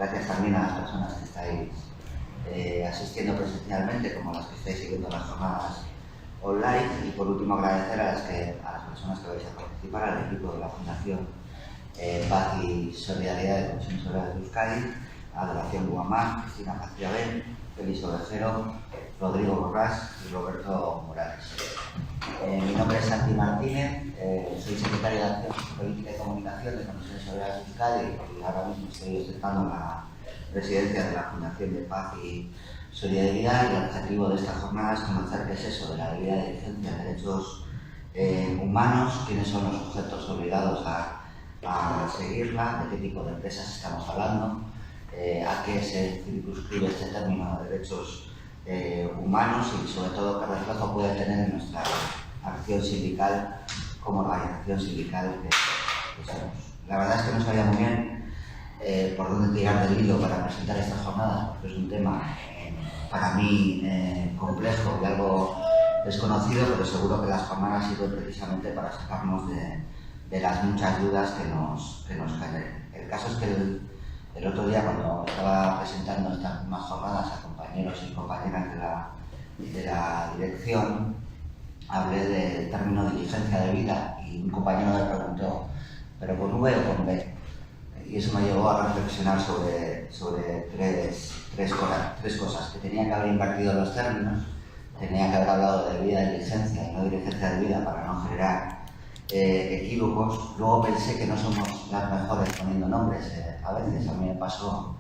Gracias también a las personas que estáis asistiendo presencialmente, como las que estáis siguiendo las jornadas online. Y por último, agradecer a las personas que vais a participar, al equipo de la Fundación Paz y Solidaridad de Comisiones Obreras de Euskadi, a Adoración Guamán, Cristina Pastriabel, Félix Ovejero, Rodrigo Borrás y Roberto Morales. Mi nombre es Santi Martínez, soy secretario de Acción Política y Comunicación de Comisiones Obreras de Euskadi y ahora mismo estoy ostentando la presidencia de la Fundación de Paz y Solidaridad, y el objetivo de esta jornada es conocer qué es eso de la Ley de Diligencia de Derechos Humanos, quiénes son los sujetos obligados a seguirla, de qué tipo de empresas estamos hablando, a qué se circunscribe este término de derechos humanos y sobre todo qué reflejo puede tener en nuestra acción sindical como organización sindical que somos. La verdad es que no sabía muy bien por dónde tirar del hilo para presentar estas jornadas, porque es un tema para mí complejo y algo desconocido, pero seguro que las jornadas sirven precisamente para sacarnos de las muchas dudas que nos generen. El caso es que el otro día, cuando estaba presentando estas mismas jornadas a compañeros y compañeras de la dirección, hablé del término diligencia de vida y un compañero me preguntó, ¿pero con V o con B? Y eso me llevó a reflexionar sobre tres cosas: que tenía que haber invertido los términos, tenía que haber hablado de vida de diligencia y no diligencia de vida para no generar equívocos. Luego pensé que no somos las mejores poniendo nombres. A veces a mí me pasó,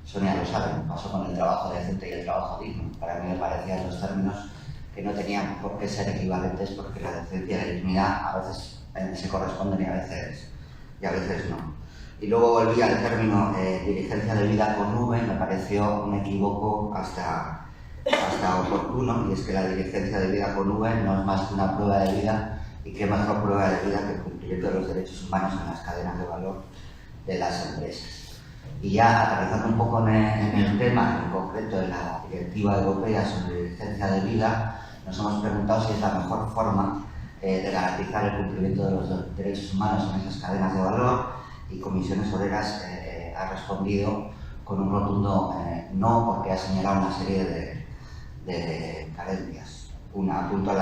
Sonia lo sabe, me pasó con el trabajo decente y el trabajo digno. Para mí me parecían los términos que no tenían por qué ser equivalentes, porque la decencia y la dignidad a veces se corresponden y a veces no. Y luego volví al término diligencia de vida con V, me pareció un equívoco hasta oportuno, y es que la diligencia de vida con V no es más que una prueba de vida, y qué mejor prueba de vida que el cumplimiento de los derechos humanos en las cadenas de valor de las empresas. Y ya aterrizando un poco en el tema, en concreto de la Directiva Europea sobre Diligencia de Vida, nos hemos preguntado si es la mejor forma de garantizar el cumplimiento de los derechos humanos en esas cadenas de valor, y Comisiones Obreras ha respondido con un rotundo no, porque ha señalado una serie de carencias. Una, apunto a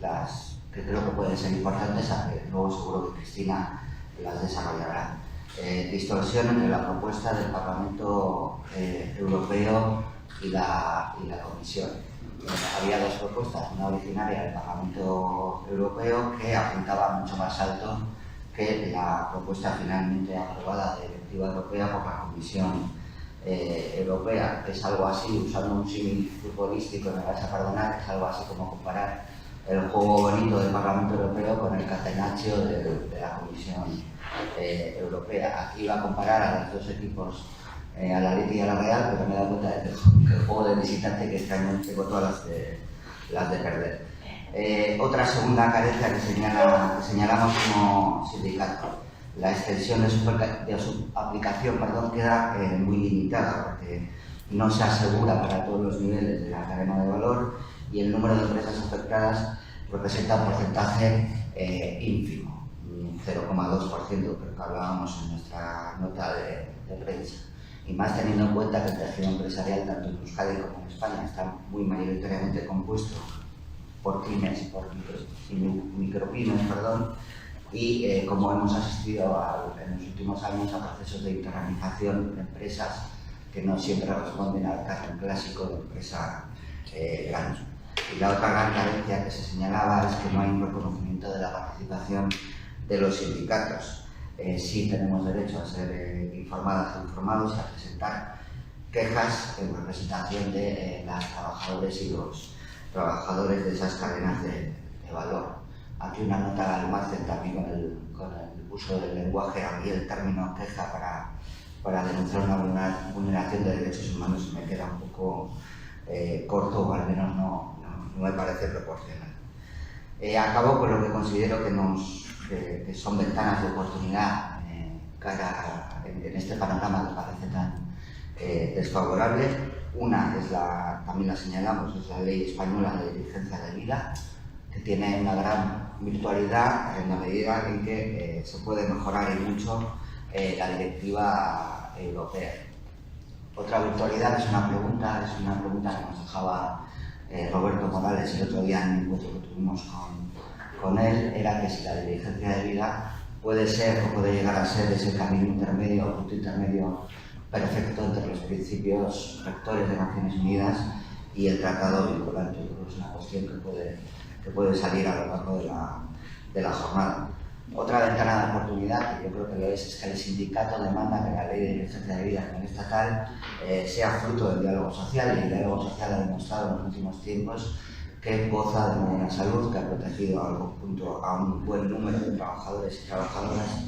las que creo que pueden ser importantes, a que luego seguro que Cristina las desarrollará. Distorsión entre la propuesta del Parlamento Europeo y la Comisión. Había dos propuestas, una originaria del Parlamento Europeo que apuntaba mucho más alto que la propuesta finalmente aprobada de Directiva Europea por la Comisión Europea. Es algo así, usando un símil futbolístico, me vais a perdonar, es algo así como comparar el juego bonito del Parlamento Europeo con el catenaccio de la Comisión Europea. Aquí iba a comparar a los dos equipos, a la Leti y a la Real, pero me he dado cuenta de que el juego de visitante, que este año tengo todas las de perder. Otra segunda carencia que señalamos como sindicato: la extensión de su aplicación queda muy limitada, porque no se asegura para todos los niveles de la cadena de valor, y el número de empresas afectadas representa un porcentaje ínfimo, 0,2%, creo que hablábamos en nuestra nota de prensa. Y más teniendo en cuenta que el tejido empresarial, tanto en Euskadi como en España, está muy mayoritariamente compuesto por pymes y micropymes, y como hemos asistido en los últimos años a procesos de internalización de empresas que no siempre responden al cartel clásico de empresa grande. Y la otra gran carencia que se señalaba es que no hay un reconocimiento de la participación de los sindicatos. Sí tenemos derecho a ser informadas e informados y a presentar quejas en representación de las trabajadoras y los trabajadores de esas cadenas de valor. Aquí una nota al margen también con el uso del lenguaje. A mí el término queja para denunciar una vulneración de derechos humanos me queda un poco corto, o al menos no me parece proporcional. Acabo con lo que considero que son ventanas de oportunidad en este panorama que parece tan desfavorable. Una es también la señalamos, es la Ley Española de Diligencia de Vida, que tiene una gran virtualidad en la medida en que se puede mejorar y mucho la Directiva Europea. Otra virtualidad es una pregunta que nos dejaba Roberto Morales el otro día en el encuentro que tuvimos con él, era que si la diligencia de vida puede ser o puede llegar a ser ese camino intermedio o punto intermedio perfecto entre los principios rectores de Naciones Unidas y el tratado vinculante. Es una cuestión que puede salir a lo largo de la jornada. Otra ventana de oportunidad, que yo creo que lo es que el sindicato demanda que la ley de diligencia de vida a nivel estatal sea fruto del diálogo social, y el diálogo social ha demostrado en los últimos tiempos que goza de muy buena salud, que ha protegido a un buen número de trabajadores y trabajadoras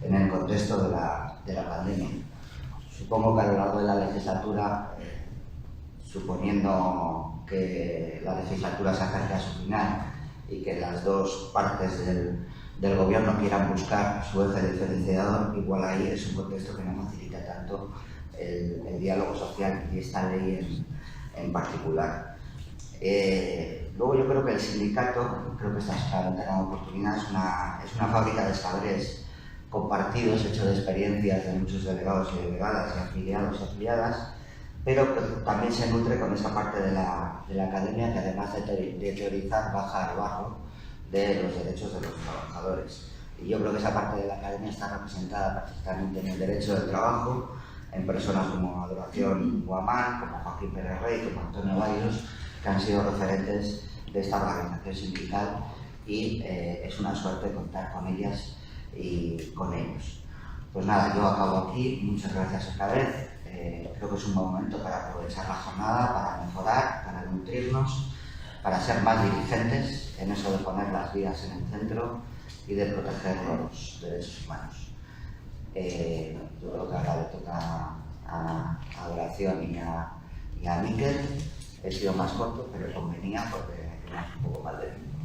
en el contexto de la pandemia. Supongo que a lo largo de la legislatura, suponiendo que la legislatura se acerque a su final y que las dos partes del gobierno quieran buscar su eje diferenciador, igual ahí es un contexto que no facilita tanto el diálogo social y esta ley en particular. Luego yo creo que el sindicato, creo que esta es la ventana de oportunidad, es una fábrica de saberes compartidos, hecho de experiencias de muchos delegados y delegadas y afiliados y afiliadas, pero que también se nutre con esa parte de la academia que, además de teorizar, baja al barro de los derechos de los trabajadores. Y yo creo que esa parte de la academia está representada perfectamente en el derecho del trabajo, en personas como Adoración Guamán, como Joaquín Pérez Rey, como Antonio Bayos, que han sido referentes de esta organización sindical, y es una suerte contar con ellas y con ellos. Pues nada, yo acabo aquí. Muchas gracias otra vez. Creo que es un buen momento para aprovechar la jornada, para mejorar, para nutrirnos, para ser más diligentes en eso de poner las vidas en el centro y de proteger los derechos humanos. Yo creo que ahora le toca a Adoración y a Miquel. He sido más corto, pero convenía porque tenemos un poco más de tiempo.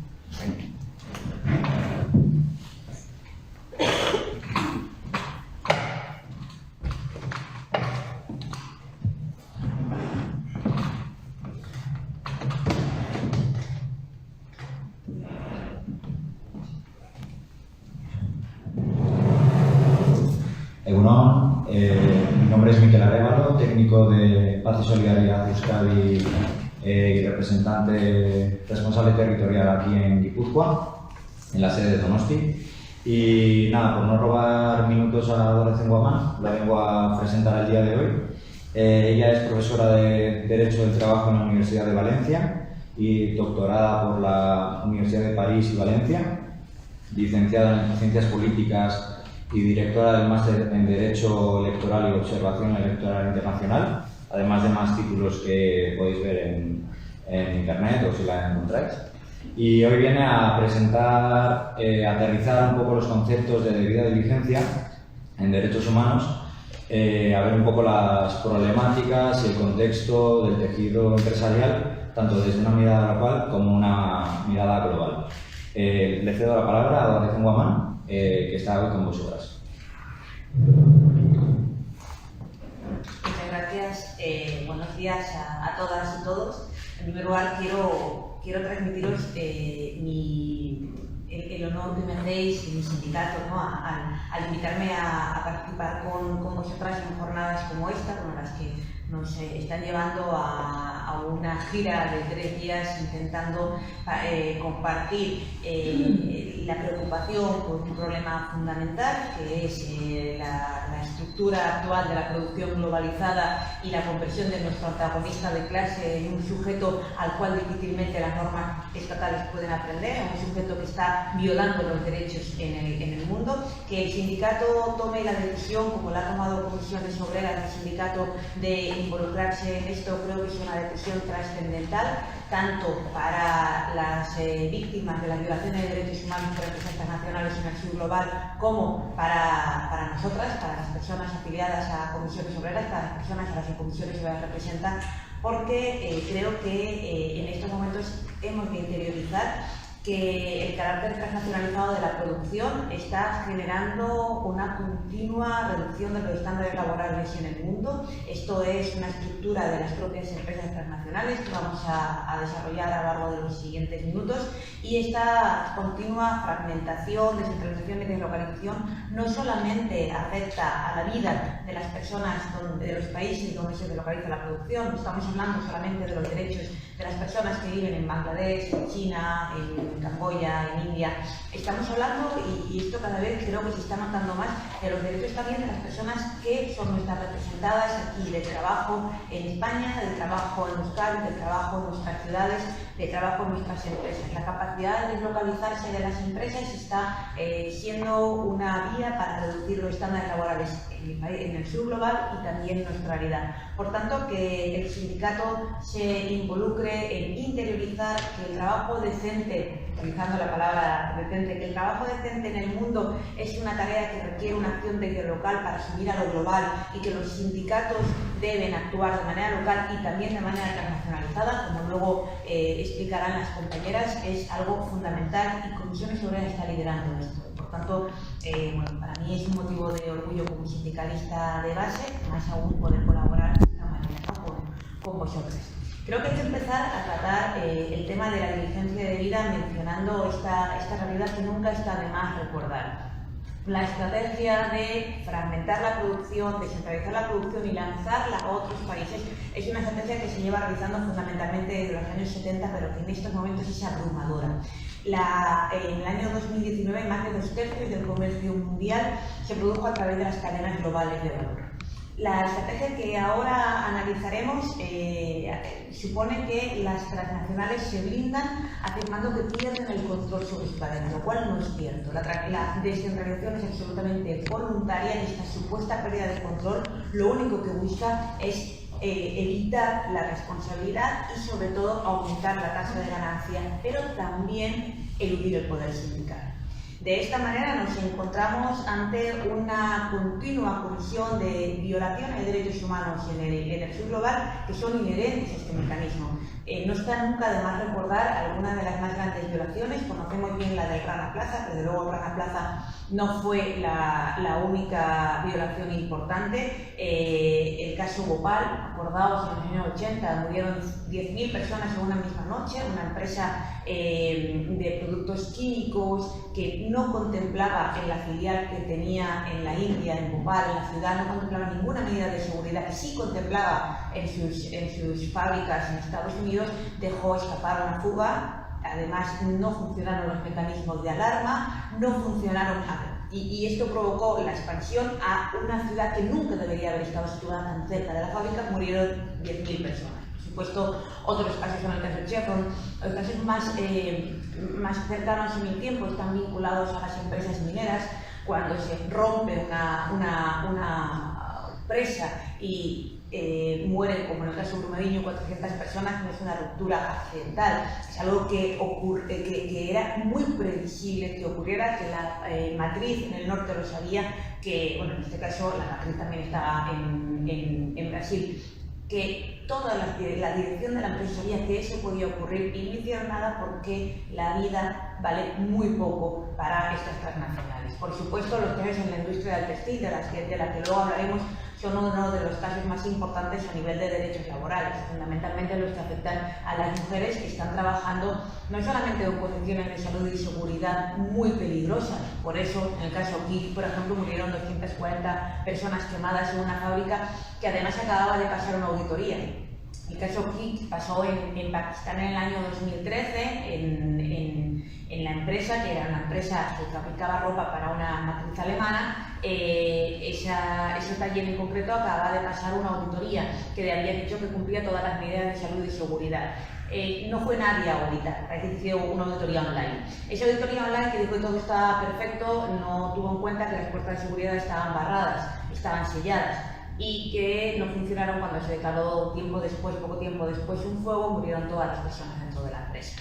Egunon, mi nombre es Miquel Arévalo, técnico de Paz y Solidaridad Euskadi y representante responsable territorial aquí en Guipúzcoa, en la sede de Donosti. Y nada, por no robar minutos a Adoración Guamán, la vengo a presentar el día de hoy. Ella es profesora de Derecho del Trabajo en la Universidad de Valencia y doctorada por la Universidad de París y Valencia, licenciada en Ciencias Políticas y directora del máster en Derecho Electoral y Observación Electoral Internacional, además de más títulos que podéis ver en internet o si la encontráis. Y hoy viene a presentar, aterrizar un poco los conceptos de debida diligencia en derechos humanos, a ver un poco las problemáticas y el contexto del tejido empresarial, tanto desde una mirada local como una mirada global. Le cedo la palabra a Adoración Guamán, que está hoy con vosotras. Muchas gracias. Buenos días a todas y todos. En primer lugar, quiero transmitiros el honor que me hacéis y mi sindicato, ¿no? al invitarme a participar con vosotras en jornadas como esta, como las que nos están llevando a una gira de 3 días intentando compartir la preocupación por un problema fundamental, que es la estructura actual de la producción globalizada y la conversión de nuestro antagonista de clase en un sujeto al cual difícilmente las normas estatales pueden aprender, en un sujeto que está violando los derechos en el mundo. Que el sindicato tome la decisión, como la ha tomado Comisiones Obreras del sindicato, de involucrarse en esto, creo que es una decisión trascendental, tanto para las víctimas de las violaciones de derechos humanos por empresas internacionales en el sur global, como para nosotras, para las personas afiliadas a Comisiones Obreras, para las personas a las que Comisiones Obreras representan, porque creo que en estos momentos hemos de interiorizar que el carácter transnacionalizado de la producción está generando una continua reducción de los estándares laborales en el mundo. Esto es una estructura de las propias empresas transnacionales que vamos a desarrollar a lo largo de los siguientes minutos, y esta continua fragmentación, descentralización y deslocalización no solamente afecta a la vida de las personas de los países donde se deslocaliza la producción. No estamos hablando solamente de los derechos de las personas que viven en Bangladesh, en China, en Camboya, en India. Estamos hablando, y esto cada vez creo que se está notando más, de los derechos también de las personas que son nuestras representadas aquí, del trabajo en España, del trabajo en Euskadi, del trabajo en nuestras ciudades, del trabajo en nuestras empresas. La capacidad de deslocalizarse de las empresas está siendo una vía para reducir los estándares laborales en el sur global y también en nuestra realidad. Por tanto, que el sindicato se involucre en interiorizar que el trabajo decente, utilizando la palabra decente, que el trabajo decente en el mundo es una tarea que requiere una acción desde lo local para subir a lo global, y que los sindicatos deben actuar de manera local y también de manera transnacionalizada, como luego explicarán las compañeras, es algo fundamental, y Comisiones Obreras está liderando esto. Por tanto, bueno, para mí es un motivo de orgullo como sindicalista de base, más aún poder colaborar de esta manera, ¿no? con vosotros. Creo que hay que empezar a tratar el tema de la diligencia de vida mencionando esta realidad que nunca está de más recordar. La estrategia de fragmentar la producción, descentralizar la producción y lanzarla a otros países es una estrategia que se lleva realizando fundamentalmente desde los años 70, pero que en estos momentos es abrumadora. En el año 2019, más de 2/3 del comercio mundial se produjo a través de las cadenas globales de valor. La estrategia que ahora analizaremos supone que las transnacionales se blindan afirmando que pierden el control sobre su cadena, lo cual no es cierto. La descentralización es absolutamente voluntaria, y esta supuesta pérdida de control lo único que busca es evitar la responsabilidad y sobre todo aumentar la tasa de ganancia, pero también eludir el poder sindical. De esta manera nos encontramos ante una continua colisión de violaciones de derechos humanos en el sur global que son inherentes a este mecanismo. No está nunca de más recordar algunas de las más grandes violaciones. Conocemos bien la del Rana Plaza, desde luego el Rana Plaza no fue la única violación importante. El caso Bhopal, acordaos, en los años 80 murieron 10.000 personas en una misma noche. Una empresa de productos químicos que no contemplaba en la filial que tenía en la India, en Bhopal, en la ciudad, no contemplaba ninguna medida de seguridad, que sí contemplaba en sus fábricas en Estados Unidos, dejó escapar una fuga. Además, no funcionaron los mecanismos de alarma, no funcionaron nada. Y esto provocó la expansión a una ciudad que nunca debería haber estado situada tan cerca de la fábrica. Murieron 10.000 personas. Por supuesto, otros casos son el caso de Chevron. Los casos más cercanos en el tiempo están vinculados a las empresas mineras. Cuando se rompe una presa y mueren, como en el caso de Brumadinho, 400 personas, no es una ruptura accidental, es algo que era muy previsible que ocurriera, que la matriz en el norte lo sabía, que, bueno, en este caso la matriz también estaba en Brasil, que toda la dirección de la empresa sabía que eso podía ocurrir y no hicieron nada porque la vida vale muy poco para estas transnacionales. Por supuesto, los casos en la industria del textil, de la que luego hablaremos, son uno de los casos más importantes a nivel de derechos laborales, fundamentalmente los que afectan a las mujeres que están trabajando no solamente en condiciones de salud y seguridad muy peligrosas. Por eso, en el caso KIK, por ejemplo, murieron 240 personas quemadas en una fábrica que además acababa de pasar una auditoría. El caso KIK pasó en Pakistán en el año 2013, en la empresa, que era una empresa que fabricaba ropa para una matriz alemana. Ese taller en concreto acababa de pasar una auditoría que le había dicho que cumplía todas las medidas de salud y seguridad. No fue nadie a auditar, parece que hizo una auditoría online. Esa auditoría online, que dijo que todo estaba perfecto, no tuvo en cuenta que las puertas de seguridad estaban barradas, estaban selladas, y que no funcionaron cuando se declaró poco tiempo después, un fuego. Murieron todas las personas dentro de la empresa.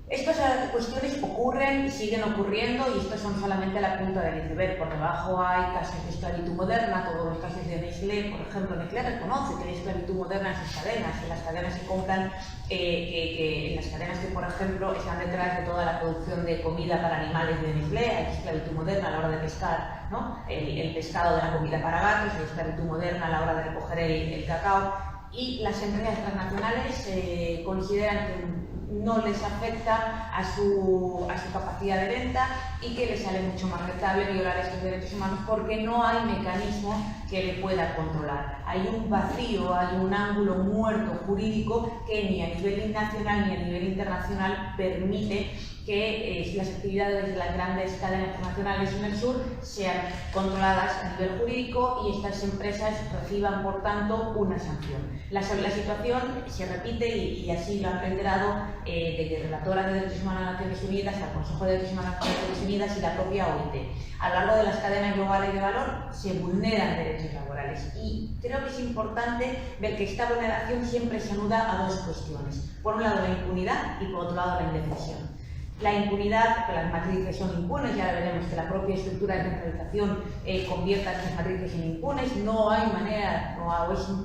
Estas cuestiones ocurren y siguen ocurriendo, y estos son solamente la punta del iceberg. Por debajo hay casos de esclavitud moderna, todos los casos de Nestlé, por ejemplo. Nestlé reconoce que hay esclavitud moderna en sus cadenas, en las cadenas que compran, en las cadenas que, por ejemplo, están detrás de toda la producción de comida para animales de Nestlé. Hay esclavitud moderna a la hora de pescar, ¿no? El pescado de la comida para gatos, hay esclavitud moderna a la hora de recoger el cacao. Y las empresas transnacionales consideran que no les afecta a su capacidad de venta y que les sale mucho más rentable violar estos derechos humanos porque no hay mecanismo que le pueda controlar. Hay un vacío, hay un ángulo muerto jurídico que ni a nivel nacional ni a nivel internacional permite que las actividades de las grandes cadenas internacionales en el sur sean controladas a nivel jurídico y estas empresas reciban, por tanto, una sanción. La situación se repite y así lo han reiterado desde relatoras de derechos humanos de Naciones Unidas al Consejo de Derechos Humanos de Naciones Unidas y la propia OIT. A lo largo de las cadenas globales de valor se vulneran derechos laborales y creo que es importante ver que esta vulneración siempre se anuda a dos cuestiones. Por un lado, la impunidad y por otro lado, la indefensión. La impunidad, que las matrices son impunes, ya veremos que la propia estructura de centralización convierta a estas matrices en impunes. No hay manera,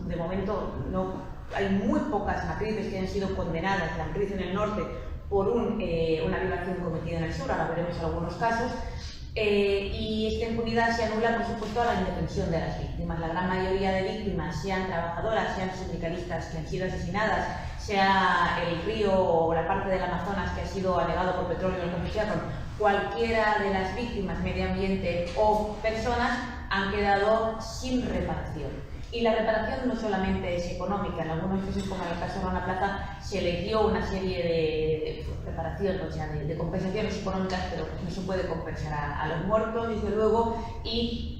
de momento, hay muy pocas matrices que han sido condenadas, la matriz en el norte, por una violación cometida en el sur, ahora veremos algunos casos. Y esta impunidad se anula, por supuesto, a la indefensión de las víctimas. La gran mayoría de víctimas, sean trabajadoras, sean sindicalistas que han sido asesinadas, sea el río o la parte del Amazonas que ha sido anegado por petróleo en el Chevron, cualquiera de las víctimas, medio ambiente o personas, han quedado sin reparación. Y la reparación no solamente es económica, en algunos casos, como en el caso de Rana Plaza, se le dio una serie de reparación, o sea, de compensaciones económicas, pero no se puede compensar a los muertos, desde luego, y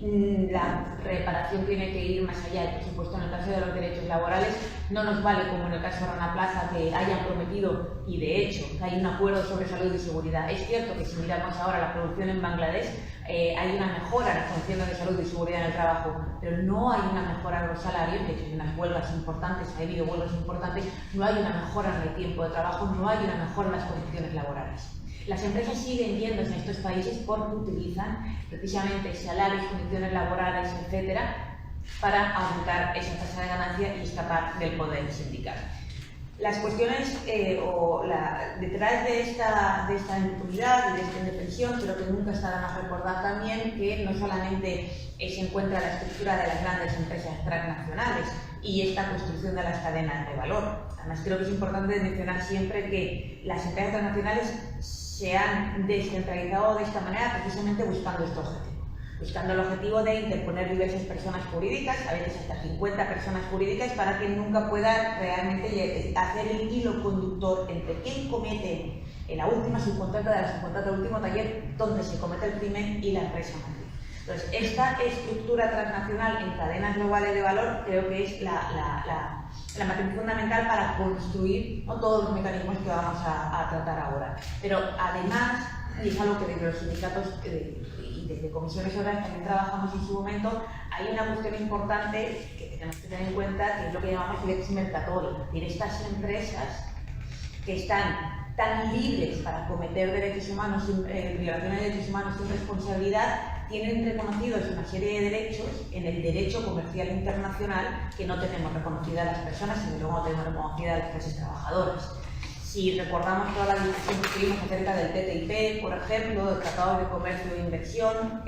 la reparación tiene que ir más allá. Y, por supuesto, en el caso de los derechos laborales, no nos vale, como en el caso de Rana Plaza, que hayan prometido, y de hecho, que hay un acuerdo sobre salud y seguridad. Es cierto que si miramos ahora la producción en Bangladesh, hay una mejora en las condiciones de salud y seguridad en el trabajo, pero no hay una mejora en los salarios. De hecho, hay unas huelgas importantes, ha habido huelgas importantes, no hay una mejora en el tiempo de trabajo, no hay una mejora en las condiciones laborales. Las empresas siguen yéndose a estos países porque utilizan precisamente salarios, condiciones laborales, etcétera, para aumentar esa tasa de ganancia y escapar del poder sindical. Las cuestiones detrás de esta impunidad y de esta indefensión, creo que nunca está de más recordar también que no solamente se encuentra la estructura de las grandes empresas transnacionales y esta construcción de las cadenas de valor. Además, creo que es importante mencionar siempre que las empresas transnacionales se han descentralizado de esta manera precisamente buscando este objetivo. Buscando el objetivo de interponer diversas personas jurídicas, a veces hasta 50 personas jurídicas, para que nunca pueda realmente hacer el hilo conductor entre quién comete la última subcontrata de la subcontrata del último taller donde se comete el crimen y la empresa matriz. Entonces, esta estructura transnacional en cadenas globales de valor creo que es la matriz fundamental para construir todos los mecanismos que vamos a tratar ahora. Pero además, y es algo que desde los sindicatos y desde comisiones obreras también trabajamos en su momento, hay una cuestión importante que tenemos que tener en cuenta, que es lo que llamamos lex mercatoria. Es decir, estas empresas que están tan libres para cometer derechos humanos, violaciones de derechos humanos sin responsabilidad, tienen reconocidos una serie de derechos en el derecho comercial internacional que no tenemos reconocidas las personas y luego no tenemos reconocidas las clases trabajadoras. Si recordamos toda la discusión que tuvimos acerca del TTIP, por ejemplo, del Tratado de Comercio e Inversión,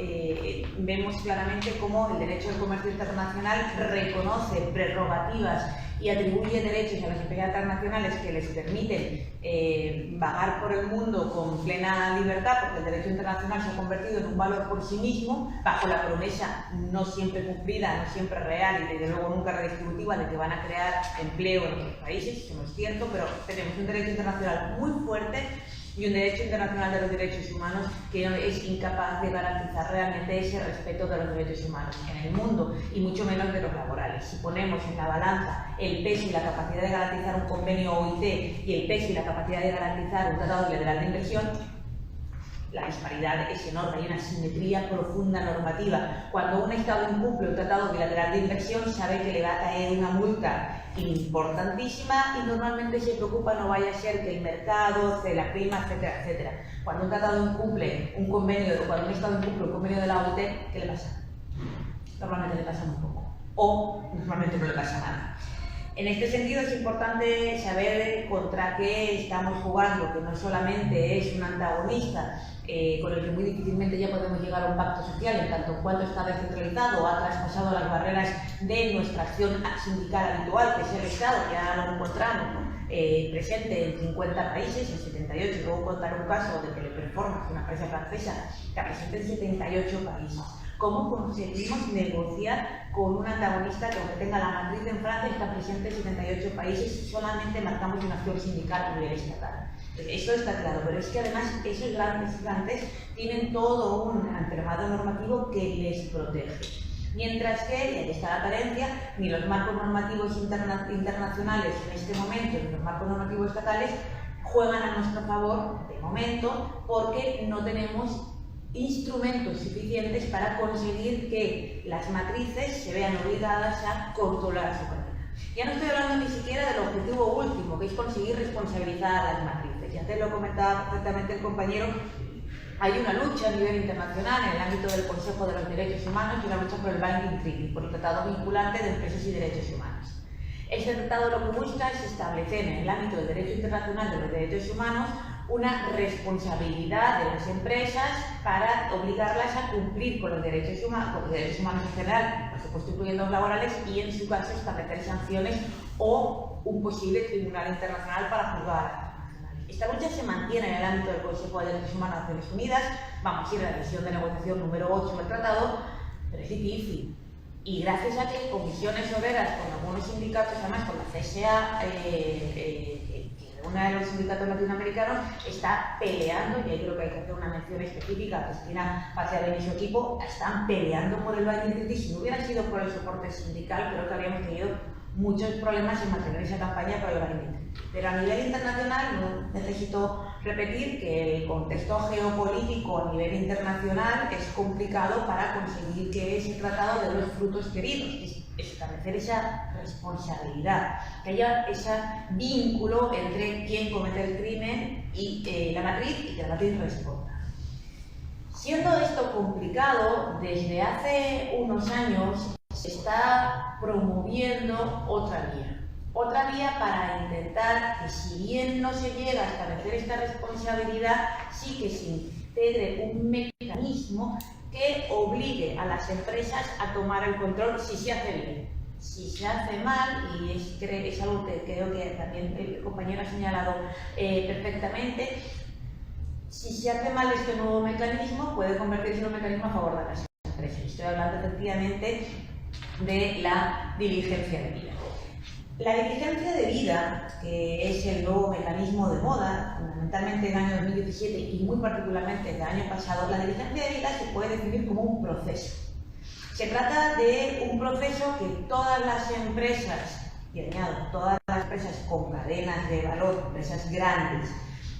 vemos claramente cómo el derecho del comercio internacional reconoce prerrogativas y atribuye derechos a las empresas internacionales que les permiten vagar por el mundo con plena libertad, porque el derecho internacional se ha convertido en un valor por sí mismo, bajo la promesa no siempre cumplida, no siempre real y desde luego nunca redistributiva de que van a crear empleo en otros países. Eso no es cierto, pero tenemos un derecho internacional muy fuerte y un derecho internacional de los derechos humanos que es incapaz de garantizar realmente ese respeto de los derechos humanos en el mundo, y mucho menos de los laborales. Si ponemos en la balanza el peso y la capacidad de garantizar un convenio OIT y el peso y la capacidad de garantizar un tratado bilateral de inversión, la disparidad es enorme, hay una asimetría profunda normativa. Cuando un Estado incumple un tratado bilateral de inversión, sabe que le va a caer una multa importantísima y normalmente se preocupa no vaya a ser que el mercado se la prima, etcétera, etcétera. Cuando un tratado incumple un convenio, o cuando un Estado incumple un convenio de la OIT, ¿qué le pasa? Normalmente le pasa muy poco, o normalmente no le pasa nada. En este sentido es importante saber contra qué estamos jugando, que no solamente es un antagonista con el que muy difícilmente ya podemos llegar a un pacto social, en tanto cuanto está descentralizado o ha traspasado las barreras de nuestra acción sindical habitual, que es el Estado, ya lo encontramos, ¿no? Presente en 50 países, en 78, luego contar un caso de Teleperformance, una empresa francesa, que presente en 78 países. ¿Cómo conseguimos negociar con un antagonista que, aunque tenga la matriz en Francia, está presente en 78 países y solamente marcamos una acción sindical a nivel estatal? Eso está claro, pero es que además esos grandes gigantes tienen todo un entramado normativo que les protege. Mientras que, y ahí está la carencia, ni los marcos normativos internacionales en este momento, ni los marcos normativos estatales juegan a nuestro favor de momento, porque no tenemos instrumentos suficientes para conseguir que las matrices se vean obligadas a controlar su cadena. Ya no estoy hablando ni siquiera del objetivo último, que es conseguir responsabilizar a las matrices. Ya te lo comentaba perfectamente el compañero, hay una lucha a nivel internacional en el ámbito del Consejo de los Derechos Humanos y una lucha por el Binding Treaty, por el Tratado Vinculante de Empresas y Derechos Humanos. Este tratado lo que busca es establecer en el ámbito del derecho internacional de los derechos humanos una responsabilidad de las empresas para obligarlas a cumplir con los derechos humanos en general, por supuesto incluyendo los laborales, y en su caso establecer sanciones o un posible tribunal internacional para juzgar. Esta lucha se mantiene en el ámbito del Consejo de Derechos Humanos de Naciones Unidas, vamos a ir a la sesión de negociación número 8 del tratado, pero es difícil. Y gracias a que comisiones obreras con algunos sindicatos, además con la CSA, uno de los sindicatos latinoamericanos, está peleando, y ahí creo que hay que hacer una mención específica a Cristina Paciarelli y su equipo, están peleando por el Binding Treaty. Si no hubiera sido por el soporte sindical, creo que habríamos tenido muchos problemas en mantener esa campaña por el Binding Treaty. Pero a nivel internacional, no necesito repetir que el contexto geopolítico a nivel internacional es complicado para conseguir que ese tratado dé los frutos queridos, establecer esa responsabilidad, que haya ese vínculo entre quien comete el crimen y la matriz, y que la matriz responda. Siendo esto complicado, desde hace unos años se está promoviendo otra vía para intentar que, si bien no se llega a establecer esta responsabilidad, sí que se integre un mecanismo que obligue a las empresas a tomar el control si se hace bien. Si se hace mal, y es algo que creo que también el compañero ha señalado perfectamente, si se hace mal este nuevo mecanismo, puede convertirse en un mecanismo a favor de las empresas. Estoy hablando efectivamente de la diligencia de vida. La diligencia de vida, que es el nuevo mecanismo de moda, fundamentalmente en el año 2017 y muy particularmente el año pasado, la diligencia de vida se puede definir como un proceso. Se trata de un proceso que todas las empresas, y añado, todas las empresas con cadenas de valor, empresas grandes,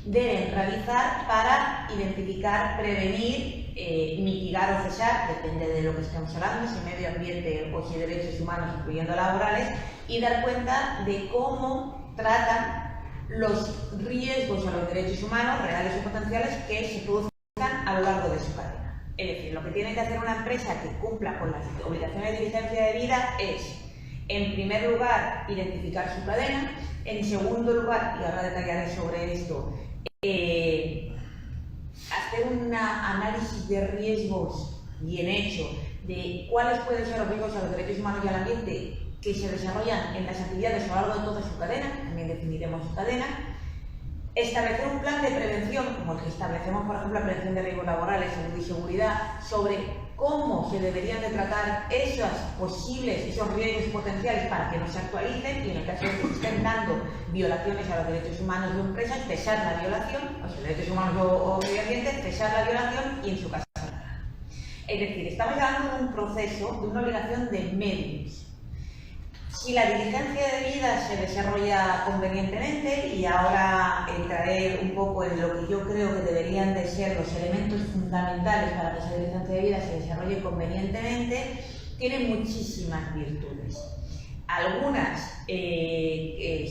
deben realizar para identificar, prevenir, mitigar o cesar, depende de lo que estemos hablando, si medio ambiente o si derechos humanos, incluyendo laborales, y dar cuenta de cómo tratan los riesgos a los derechos humanos, reales o potenciales, que se produzcan a lo largo de su cadena. Es decir, lo que tiene que hacer una empresa que cumpla con las obligaciones de diligencia de vida es, en primer lugar, identificar su cadena, en segundo lugar, y ahora detallaré sobre esto, hacer un análisis de riesgos bien hecho de cuáles pueden ser los riesgos a los derechos humanos y al ambiente que se desarrollan en las actividades a lo largo de toda su cadena, también definiremos su cadena, establecer un plan de prevención, como el que establecemos, por ejemplo, la prevención de riesgos laborales, salud y seguridad, sobre cómo se deberían de tratar esos riesgos potenciales para que no se actualicen, y en el caso de que se estén dando violaciones a los derechos humanos de empresas, cesar la violación, o sea, derechos humanos o medio ambiente, cesar la violación y en su caso sancionar. Es decir, estamos hablando de un proceso, de una obligación de medios. Si la diligencia de vida se desarrolla convenientemente, y ahora entraré un poco en lo que yo creo que deberían de ser los elementos fundamentales para que esa diligencia de vida se desarrolle convenientemente, tiene muchísimas virtudes. Algunas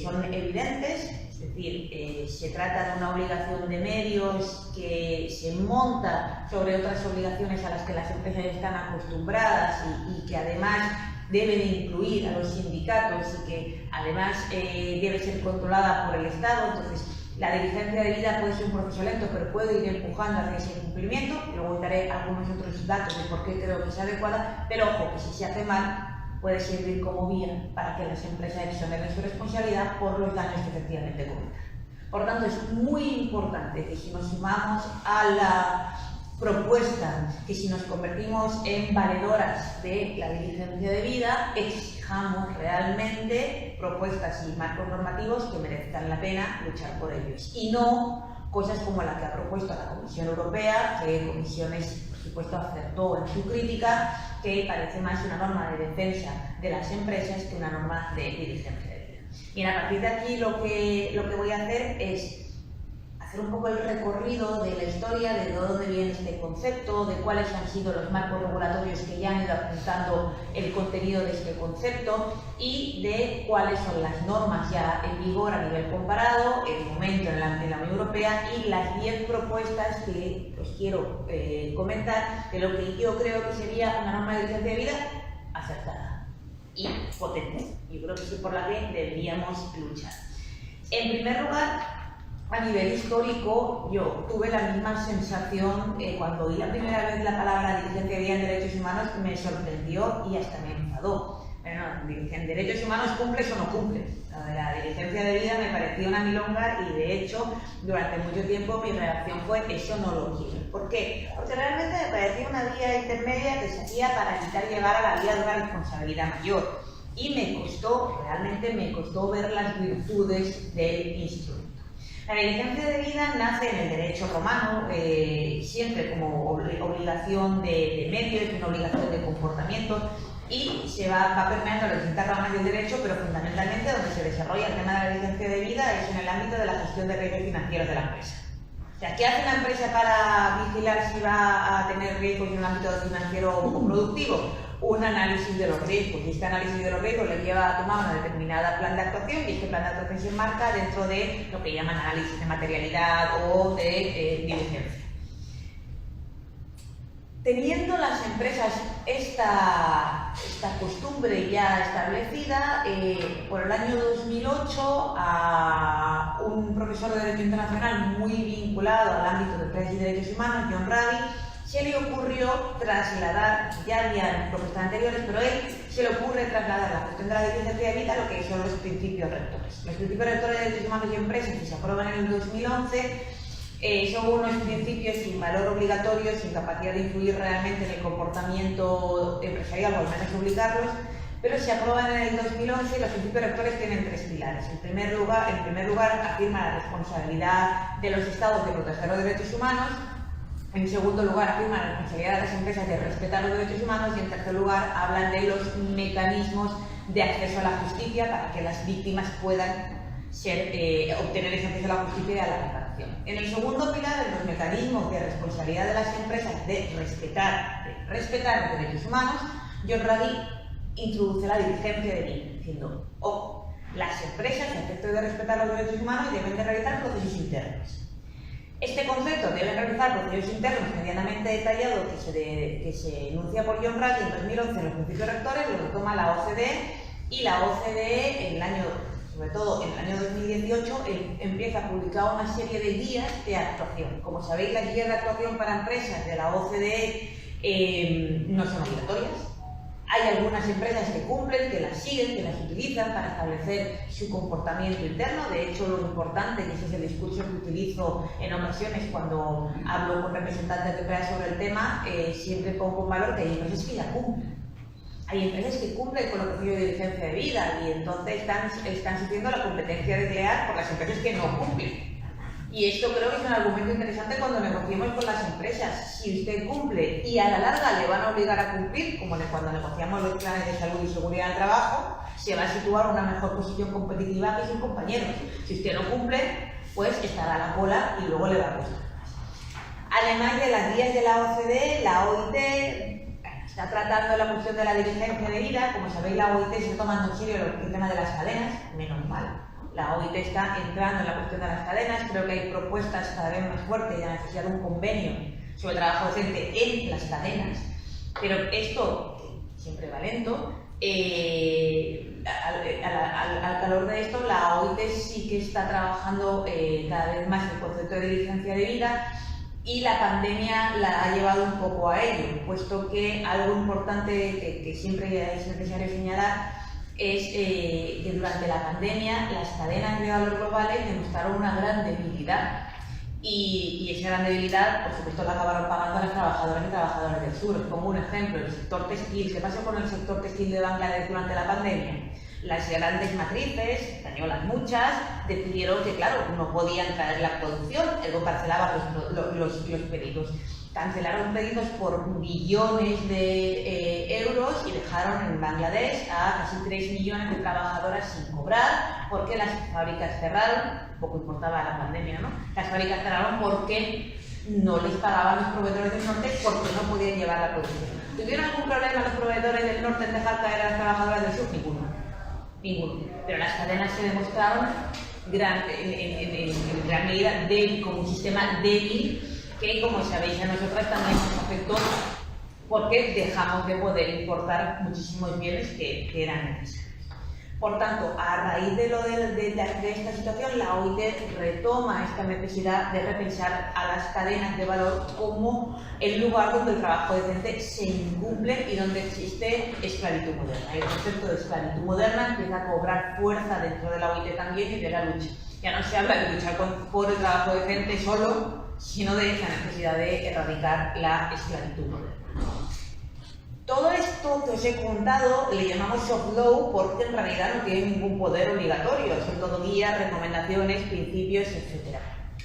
son evidentes, es decir, se trata de una obligación de medios que se monta sobre otras obligaciones a las que las empresas están acostumbradas y que además debe de incluir a los sindicatos y que además debe ser controlada por el Estado. Entonces, la diligencia de vida puede ser un proceso lento, pero puede ir empujando hacia ese cumplimiento. Luego daré algunos otros datos de por qué creo que es adecuada, pero ojo, que si se hace mal, puede servir como vía para que las empresas exoneren su responsabilidad por los daños que efectivamente cometan. Por lo tanto, es muy importante que si nos sumamos a la propuesta, que si nos convertimos en valedoras de la diligencia de vida, exijamos realmente propuestas y marcos normativos que merezcan la pena luchar por ellos, y no cosas como la que ha propuesto la Comisión Europea, que Comisiones, por supuesto, acertó en su crítica, que parece más una norma de defensa de las empresas que una norma de diligencia de vida. Y a partir de aquí lo que voy a hacer es hacer un poco el recorrido de la historia, de dónde viene este concepto, de cuáles han sido los marcos regulatorios que ya han ido apuntando el contenido de este concepto y de cuáles son las normas ya en vigor a nivel comparado, el momento en la Unión Europea y las 10 propuestas que os quiero comentar de lo que yo creo que sería una norma de diligencia de vida acertada y potente. Yo creo que es por la que deberíamos luchar. En primer lugar, a nivel histórico, yo tuve la misma sensación cuando oí la primera vez la palabra diligencia de vida en derechos humanos, me sorprendió y hasta me enfadó. Pero no, en derechos humanos cumples o no cumples. La diligencia de vida me parecía una milonga y de hecho durante mucho tiempo mi reacción fue eso no lo quiero. ¿Por qué? Porque realmente me parecía una vía intermedia que se hacía para evitar llegar a la vía de una responsabilidad mayor. Y realmente me costó ver las virtudes del instrumento. La diligencia de vida nace en el derecho romano, siempre como obligación de medios, una obligación de comportamiento, y se va permeando las distintas ramas del derecho, pero fundamentalmente donde se desarrolla el tema de la diligencia de vida es en el ámbito de la gestión de riesgos financieros de la empresa. O sea, ¿qué hace una empresa para vigilar si va a tener riesgos en un ámbito financiero o productivo? Un análisis de los riesgos, y este análisis de los riesgos le lleva a tomar una determinada plan de actuación, y este plan de actuación se enmarca dentro de lo que llaman análisis de materialidad o de diligencia. Teniendo las empresas esta costumbre ya establecida, por el año 2008 a un profesor de Derecho Internacional muy vinculado al ámbito de empresas y derechos humanos, John Raby, se le ocurrió trasladar, ya había propuestas anteriores, pero él se le ocurre trasladar la cuestión de la diligencia de vida a lo que son los principios rectores. Los principios rectores de derechos humanos y empresas que se aprueban en el 2011 son unos principios sin valor obligatorio, sin capacidad de influir realmente en el comportamiento empresarial o al menos obligarlos, pero se aprueban en el 2011 y los principios rectores tienen 3 pilares. En primer lugar, afirma la responsabilidad de los estados de proteger los derechos humanos. En segundo lugar, afirma la responsabilidad de las empresas de respetar los derechos humanos y en tercer lugar, hablan de los mecanismos de acceso a la justicia para que las víctimas puedan obtener ese acceso a la justicia y a la reparación. En el segundo pilar, en los mecanismos de responsabilidad de las empresas de respetar los derechos humanos, John Raby introduce la diligencia de vida, diciendo, ojo, las empresas, a efecto de respetar los derechos humanos, deben de realizar procesos internos. Este concepto debe realizar procesos internos medianamente detallados que se enuncia por John Raby en 2011 en los principios rectores, lo retoma la OCDE, y la OCDE, sobre todo en el año 2018, empieza a publicar una serie de guías de actuación. Como sabéis, las guías de actuación para empresas de la OCDE no son obligatorias. Hay algunas empresas que cumplen, que las siguen, que las utilizan para establecer su comportamiento interno. De hecho, lo importante, que ese es el discurso que utilizo en ocasiones cuando hablo con representantes de empresas sobre el tema, siempre pongo en valor que hay empresas que ya cumplen. Hay empresas que cumplen con los procesos de diligencia de vida y entonces están sufriendo la competencia desleal por las empresas que no cumplen. Y esto creo que es un argumento interesante cuando negociemos con las empresas. Si usted cumple y a la larga le van a obligar a cumplir, como cuando negociamos los planes de salud y seguridad del trabajo, se va a situar en una mejor posición competitiva que sus compañeros. Si usted no cumple, pues estará a la cola y luego le va a costar más. Además de las guías de la OCDE, la OIT está tratando la cuestión de la diligencia de vida. Como sabéis, la OIT se está tomando en serio el tema de las cadenas, menos mal. La OIT está entrando en la cuestión de las cadenas. Creo que hay propuestas cada vez más fuertes de la necesidad de un convenio sobre el trabajo decente en las cadenas. Pero esto siempre va lento. Al calor de esto, la OIT sí que está trabajando cada vez más el concepto de diligencia de vida, y la pandemia la ha llevado un poco a ello, puesto que algo importante que siempre es necesario señalar es que durante la pandemia las cadenas de valor globales demostraron una gran debilidad, y esa gran debilidad, por supuesto, la acabaron pagando a las trabajadoras y trabajadores del sur. Como un ejemplo, el sector textil. ¿Qué pasó con el sector textil de Bangladesh durante la pandemia? Las grandes matrices, españolas muchas, decidieron que, claro, no podían traer la producción, luego cancelaban los pedidos. Cancelaron pedidos por billones de euros y dejaron en Bangladesh a casi 3 millones de trabajadoras sin cobrar, porque las fábricas cerraron. Poco importaba la pandemia, ¿no? Las fábricas cerraron porque no les pagaban los proveedores del norte, porque no podían llevar la producción. ¿Tuvieron algún problema los proveedores del norte en dejar caer a las trabajadoras del sur? Ninguno. Pero las cadenas se demostraron en gran medida como un sistema débil, que, como sabéis, a nosotras también nos afectó, porque dejamos de poder importar muchísimos bienes que eran necesarios. Por tanto, a raíz de esta situación, la OIT retoma esta necesidad de repensar a las cadenas de valor como el lugar donde el trabajo decente se incumple y donde existe esclavitud moderna. El concepto de esclavitud moderna empieza a cobrar fuerza dentro de la OIT también y de la lucha. Ya no se habla de luchar por el trabajo decente solo, sino de la necesidad de erradicar la esclavitud moderna. Todo esto que os he contado le llamamos soft law porque en realidad no tiene ningún poder obligatorio, son todo guías, recomendaciones, principios, etc.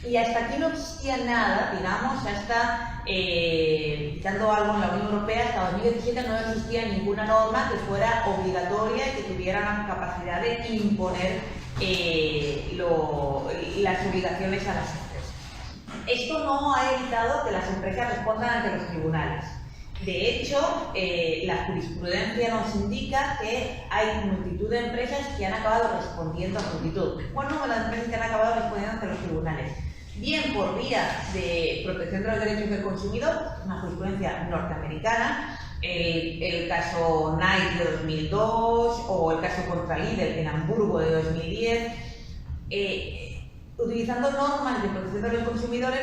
Y hasta aquí no existía nada, digamos, hasta, quitando algo en la Unión Europea, hasta 2017 no existía ninguna norma que fuera obligatoria y que tuviera la capacidad de imponer las obligaciones a las empresas. Esto no ha evitado que las empresas respondan ante los tribunales. De hecho, la jurisprudencia nos indica que hay multitud de empresas que han acabado respondiendo a multitud. Buen número de empresas que han acabado respondiendo ante los tribunales. Bien por vía de protección de los derechos del consumidor, una jurisprudencia norteamericana, el caso Nike de 2002 o el caso contra Lidl en Hamburgo de 2010. Utilizando normas de protección de los consumidores,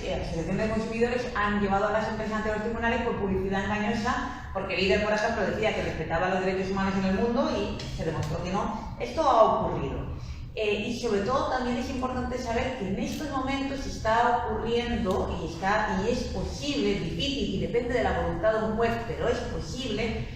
asociaciones de consumidores han llevado a las empresas ante los tribunales por publicidad engañosa, porque Lidl, por ejemplo, decía que respetaba los derechos humanos en el mundo y se demostró que no. Esto ha ocurrido. Y sobre todo también es importante saber que en estos momentos está ocurriendo y es posible, es difícil y depende de la voluntad de un juez, pero es posible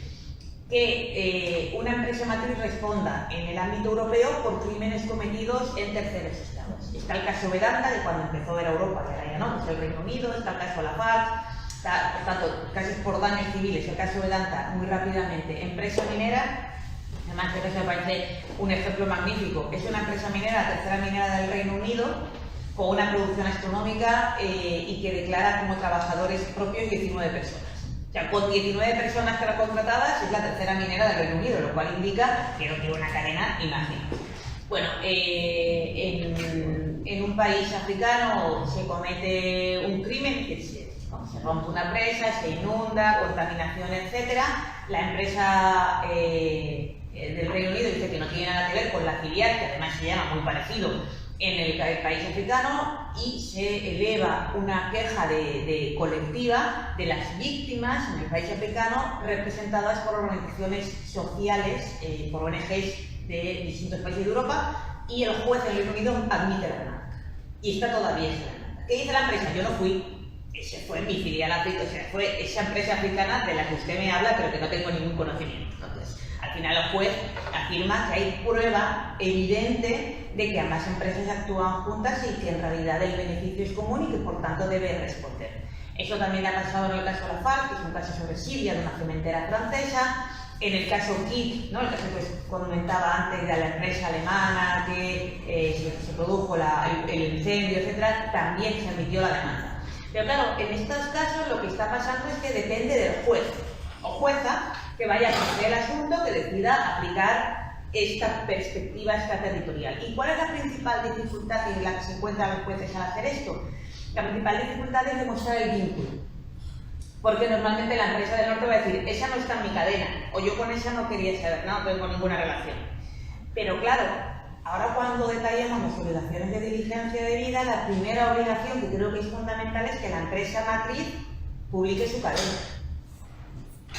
que una empresa matriz responda en el ámbito europeo por crímenes cometidos en terceros estados. Está el caso Vedanta, que cuando empezó era Europa, que ahora ya no, es el Reino Unido, está el caso Lafarge, está, por tanto, casos por daños civiles, el caso Vedanta, muy rápidamente. Empresa minera, además que me parece un ejemplo magnífico, es una empresa minera, la tercera minera del Reino Unido, con una producción astronómica y que declara como trabajadores propios 19 personas. O sea, con 19 personas que eran contratadas es la tercera minera del Reino Unido, lo cual indica que no tiene una cadena imagínate. Bueno, en un país africano se comete un crimen, que se rompe una presa, se inunda, contaminación, etc. La empresa del Reino Unido dice que no tiene nada que ver con la filial, que además se llama muy parecido en el país africano, y se eleva una queja colectiva de las víctimas en el país africano representadas por organizaciones sociales, por ONGs de distintos países de Europa, y el juez del Reino Unido admite la demanda. Y está todavía esa demanda. ¿Qué dice la empresa? Yo no fui, ese fue mi filial africana, o sea, fue esa empresa africana de la que usted me habla, pero que no tengo ningún conocimiento. Entonces, al final el juez afirma que hay prueba evidente de que ambas empresas actúan juntas y que en realidad el beneficio es común y que por tanto debe responder. Eso también ha pasado en el caso Lafarge, que es un caso sobre Siria, de una cementera francesa, En el caso KIT, ¿no? El caso que comentaba antes de la empresa alemana que se produjo el incendio, etcétera, también se admitió la demanda. Pero claro, en estos casos lo que está pasando es que depende del juez o jueza que vaya a conocer el asunto, que decida aplicar esta perspectiva extraterritorial. ¿Y cuál es la principal dificultad en la que se encuentran los jueces al hacer esto? La principal dificultad es demostrar el vínculo. Porque normalmente la empresa del norte va a decir, esa no está en mi cadena, o yo con esa no quería saber nada, no tengo ninguna relación. Pero claro, ahora cuando detallamos las obligaciones de diligencia debida, la primera obligación que creo que es fundamental es que la empresa matriz publique su cadena.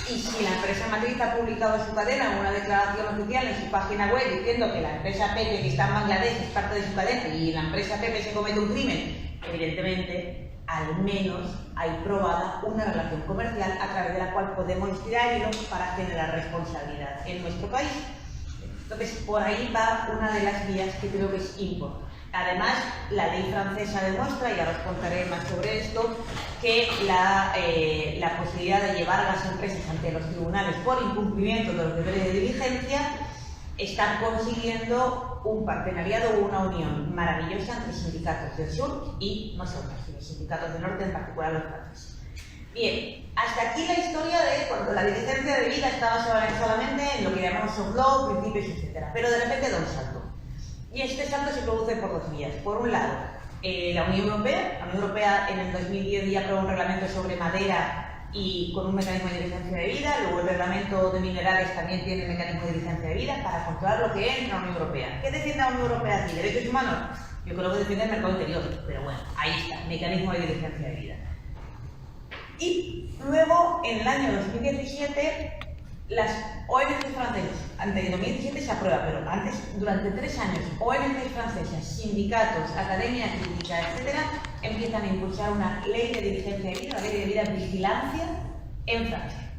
Y si la empresa matriz ha publicado su cadena una declaración oficial en su página web diciendo que la empresa Pepe que está en Bangladesh es parte de su cadena y la empresa Pepe se comete un crimen, evidentemente al menos hay probada una relación comercial a través de la cual podemos estirar hilos para generar responsabilidad en nuestro país. Entonces, por ahí va una de las vías que creo que es importante. Además, la ley francesa demuestra, y ahora os contaré más sobre esto, que la posibilidad de llevar a las empresas ante los tribunales por incumplimiento de los deberes de diligencia está consiguiendo un partenariado o una unión maravillosa entre sindicatos del sur y nosotros, los sindicatos del norte, en particular los franceses. Bien, hasta aquí la historia de cuando la diligencia debida estaba solamente en lo que llamamos soft law, principios, etc. Pero de repente da un salto. Y este salto se produce por dos vías. Por un lado, la Unión Europea en el 2010 ya aprobó un reglamento sobre madera y con un mecanismo de diligencia debida. Luego el reglamento de minerales también tiene mecanismo de diligencia debida para controlar lo que entra en la Unión Europea. ¿Qué defiende la Unión Europea aquí? ¿Derechos humanos? Yo creo que defiende el mercado interior, pero bueno, ahí está, mecanismo de diligencia debida. Y luego, en el año 2017, las ONG francesas, antes de 2017 se aprueba, pero antes, durante 3 años, ONG francesas, sindicatos, academia crítica, etc., empiezan a impulsar una ley de diligencia debida, una ley de debida vigilancia en Francia.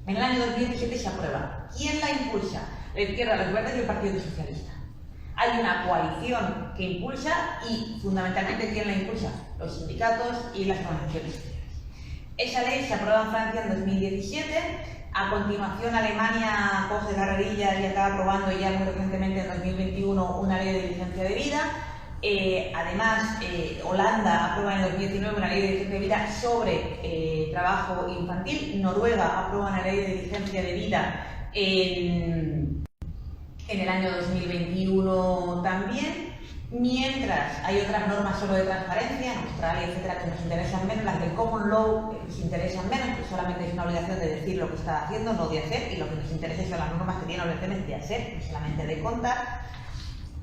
En el año 2017 se aprueba. ¿Quién la impulsa? La izquierda, los verdes y el Partido Socialista. Hay una coalición que impulsa y, fundamentalmente, ¿quién la impulsa? Los sindicatos y las organizaciones sociales. Esa ley se aprueba en Francia en 2017. A continuación, Alemania coge carrerilla y acaba aprobando ya muy recientemente en 2021 una ley de diligencia debida. Además, Holanda aprueba en 2019 una ley de diligencia debida sobre trabajo infantil. Noruega aprueba una ley de diligencia debida en el año 2021 también. Mientras hay otras normas solo de transparencia, en Australia, etcétera, que nos interesan menos, las del Common Law nos interesan menos, porque solamente es una obligación de decir lo que está haciendo, no de hacer, y lo que nos interesa son las normas que tienen obligaciones de hacer, no solamente de contar.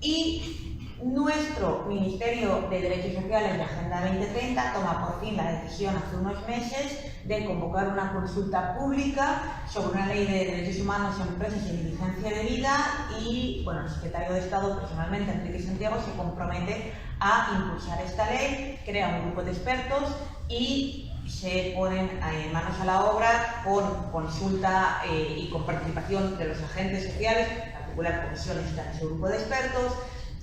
Y nuestro Ministerio de Derechos Sociales de Agenda 2030 toma por fin la decisión hace unos meses de convocar una consulta pública sobre una ley de derechos humanos en empresas y diligencia debida y, bueno, el secretario de Estado personalmente, Enrique Santiago, se compromete a impulsar esta ley, crea un grupo de expertos y se ponen manos a la obra con consulta y con participación de los agentes sociales, en particular comisiones está en ese grupo de expertos.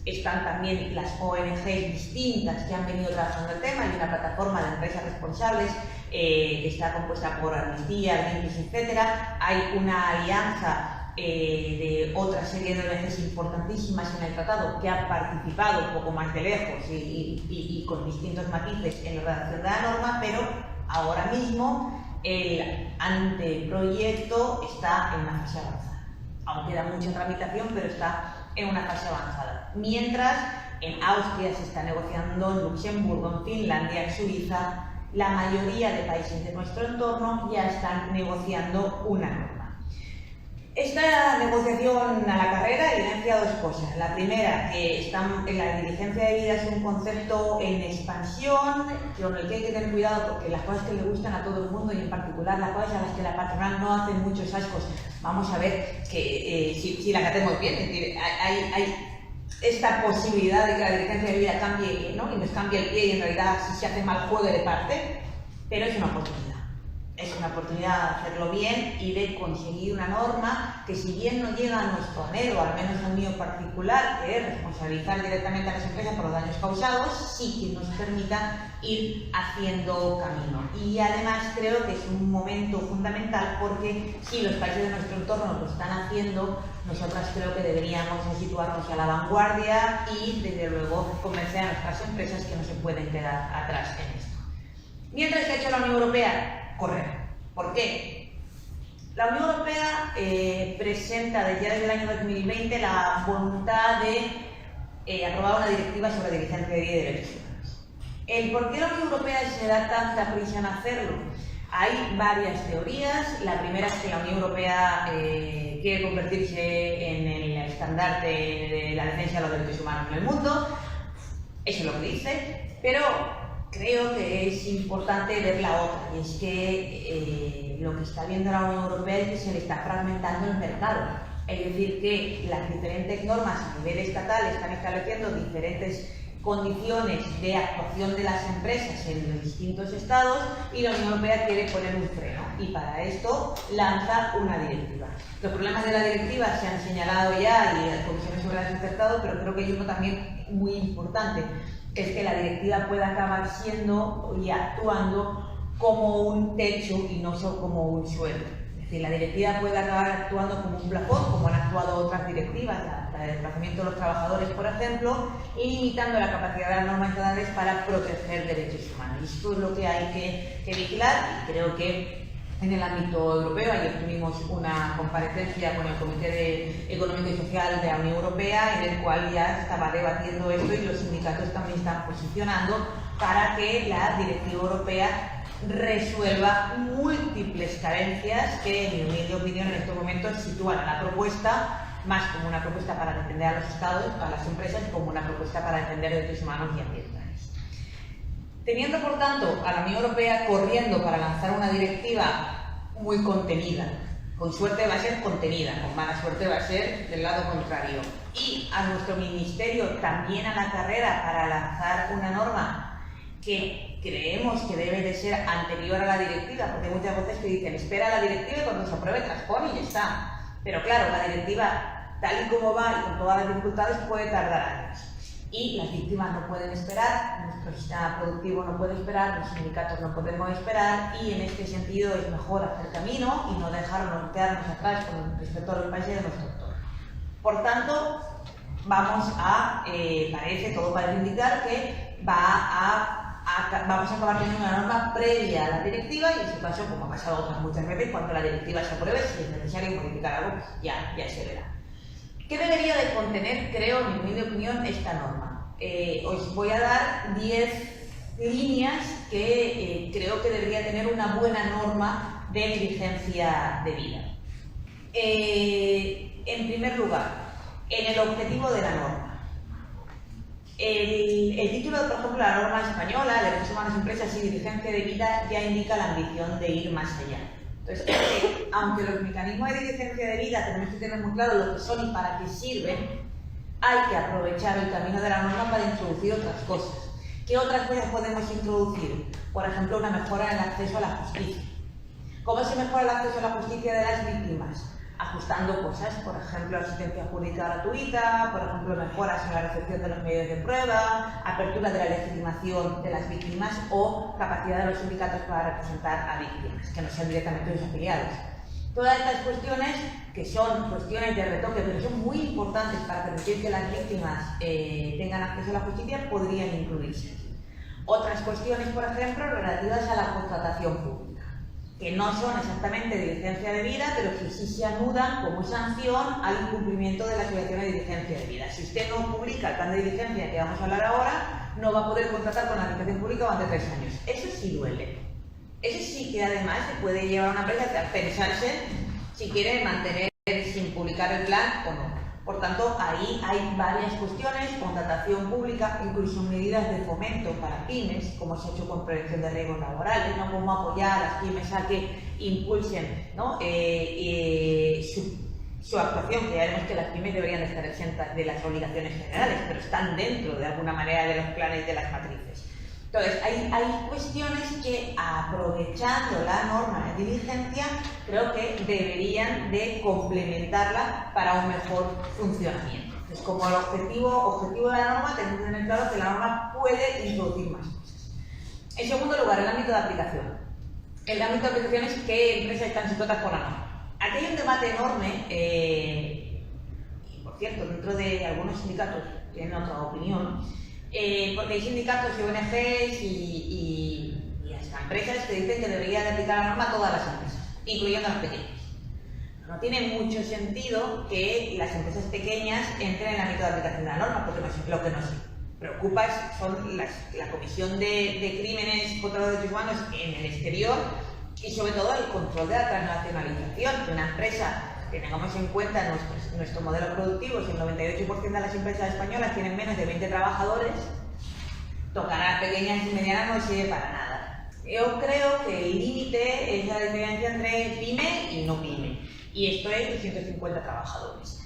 Están también las ONG distintas que han venido trabajando el tema. Hay una plataforma de empresas responsables que está compuesta por Amnistía, Greenpeace, etcétera. Hay una alianza de otra serie de ONGs importantísimas en el tratado que han participado un poco más de lejos y con distintos matices en la redacción de la norma, pero ahora mismo el anteproyecto está en una fase avanzada. Aún queda mucha tramitación, pero está en una fase avanzada. Mientras, en Austria se está negociando, en Luxemburgo, en Finlandia, en Suiza, la mayoría de países de nuestro entorno ya están negociando una norma. Esta negociación a la carrera evidencia dos cosas. La primera, que la diligencia debida es un concepto en expansión, con el que hay que tener cuidado porque las cosas que le gustan a todo el mundo y en particular las cosas a las que la patronal no hace muchos ascos, vamos a ver que si las hacemos bien. Es decir, hay esta posibilidad de que la diligencia debida cambie, ¿no? Y nos cambie el pie y en realidad si se hace mal juegue de parte, pero es una oportunidad. es una oportunidad de hacerlo bien y de conseguir una norma que, si bien no llega a nuestro anhelo, al menos al mío particular, que es responsabilizar directamente a las empresas por los daños causados, sí que nos permita ir haciendo camino. Y además creo que es un momento fundamental porque si los países de nuestro entorno lo están haciendo, nosotras creo que deberíamos situarnos a la vanguardia y, desde luego, convencer a nuestras empresas que no se pueden quedar atrás en esto. Mientras que ha hecho la Unión Europea, correr. ¿Por qué? La Unión Europea presenta desde el año 2020 la voluntad de aprobar una directiva sobre diligencia de vida y derechos humanos. ¿El por qué la Unión Europea se da tanta prisa en hacerlo? Hay varias teorías. La primera es que la Unión Europea quiere convertirse en el estandarte de la defensa de los derechos humanos en el mundo. Eso es lo que dice, pero creo que es importante ver la otra, y es que lo que está viendo la Unión Europea es que se le está fragmentando el mercado. Es decir, que las diferentes normas a nivel estatal están estableciendo diferentes condiciones de actuación de las empresas en los distintos estados, y la Unión Europea quiere poner un freno, y para esto lanza una directiva. Los problemas de la directiva se han señalado ya y las comisiones sobre las acertado, pero creo que hay uno también muy importante, que es que la directiva pueda acabar siendo y actuando como un techo y no solo como un suelo. Es decir, la directiva puede acabar actuando como un plafón, como han actuado otras directivas, la de desplazamiento de los trabajadores, por ejemplo, y limitando la capacidad de las normas estatales para proteger derechos humanos. Y esto es lo que hay que vigilar, y creo que en el ámbito europeo, ayer tuvimos una comparecencia con el Comité Económico y Social de la Unión Europea, en el cual ya estaba debatiendo esto, y los sindicatos también están posicionando para que la directiva europea resuelva múltiples carencias que, en mi humilde opinión, en estos momentos sitúan a la propuesta más como una propuesta para defender a los estados, a las empresas, como una propuesta para defender derechos humanos y ambientales. Teniendo, por tanto, a la Unión Europea corriendo para lanzar una directiva muy contenida, con suerte va a ser contenida, con mala suerte va a ser del lado contrario, y a nuestro ministerio también a la carrera para lanzar una norma que creemos que debe de ser anterior a la directiva, porque hay muchas voces que dicen espera la directiva y cuando se apruebe transpone y ya está. Pero claro, la directiva, tal y como va y con todas las dificultades, puede tardar años. Y las víctimas no pueden esperar, nuestro sistema productivo no puede esperar, los sindicatos no podemos esperar, y en este sentido es mejor hacer camino y no dejarnos quedarnos atrás con respecto a los países de nuestro entorno. Por tanto, vamos a, todo parece indicar que vamos a acabar teniendo una norma previa a la directiva, y en su caso, como ha pasado otras muchas veces, cuando la directiva se apruebe, si es necesario modificar algo, pues ya se verá. ¿Qué debería de contener, creo, en mi opinión, esta norma? Os voy a dar 10 líneas que creo que debería tener una buena norma de diligencia de vida. En primer lugar, en el objetivo de la norma. El título, por ejemplo, la norma española, Derechos Humanos, Empresas y Diligencia de Vida, ya indica la ambición de ir más allá. Entonces, aunque los mecanismos de diligencia de vida tenemos que tener muy claro lo que son y para qué sirven, hay que aprovechar el camino de la norma para introducir otras cosas. ¿Qué otras cosas podemos introducir? Por ejemplo, una mejora en el acceso a la justicia. ¿Cómo se mejora el acceso a la justicia de las víctimas? Ajustando cosas, por ejemplo, asistencia jurídica gratuita, por ejemplo, mejoras en la recepción de los medios de prueba, apertura de la legitimación de las víctimas o capacidad de los sindicatos para representar a víctimas, que no sean directamente sus afiliados. Todas estas cuestiones, que son cuestiones de retoque, pero son muy importantes para permitir que las víctimas tengan acceso a la justicia, podrían incluirse. Otras cuestiones, por ejemplo, relativas a la contratación pública, que no son exactamente diligencia de vida, pero que sí se anudan como sanción al incumplimiento de las obligaciones de diligencia de vida. Si usted no publica el plan de diligencia que vamos a hablar ahora, no va a poder contratar con la administración pública durante 3 años. Eso sí duele. Eso sí que además se puede llevar a una empresa a pensarse si quiere mantener sin publicar el plan o no. Por tanto, ahí hay varias cuestiones, contratación pública, incluso medidas de fomento para pymes, como se ha hecho con prevención de riesgos laborales, ¿no? Cómo apoyar a las pymes a que impulsen, ¿no? su actuación, que ya vemos que las pymes deberían estar exentas de las obligaciones generales, pero están dentro de alguna manera de los planes de las matrices. Entonces, hay cuestiones que, aprovechando la norma de diligencia, creo que deberían de complementarla para un mejor funcionamiento. Entonces, como el objetivo de la norma, tenemos que tener claro que la norma puede introducir más cosas. En segundo lugar, el ámbito de aplicación. El ámbito de aplicación es qué empresas están sujetas por la norma. Aquí hay un debate enorme, y por cierto, dentro de algunos sindicatos tienen otra opinión, porque hay sindicatos y ONGs y hasta empresas que dicen que debería de aplicar la norma a todas las empresas, incluyendo a las pequeñas. No tiene mucho sentido que las empresas pequeñas entren en el ámbito de aplicación de la norma, porque lo que nos preocupa son la comisión de crímenes contra los derechos humanos en el exterior y sobre todo el control de la transnacionalización de una empresa. Que tengamos en cuenta nuestro modelo productivo, si el 98% de las empresas españolas tienen menos de 20 trabajadores, tocar a las pequeñas y medianas no sirve para nada. Yo creo que el límite es la diferencia entre pyme y no pyme, y esto es de 150 trabajadores.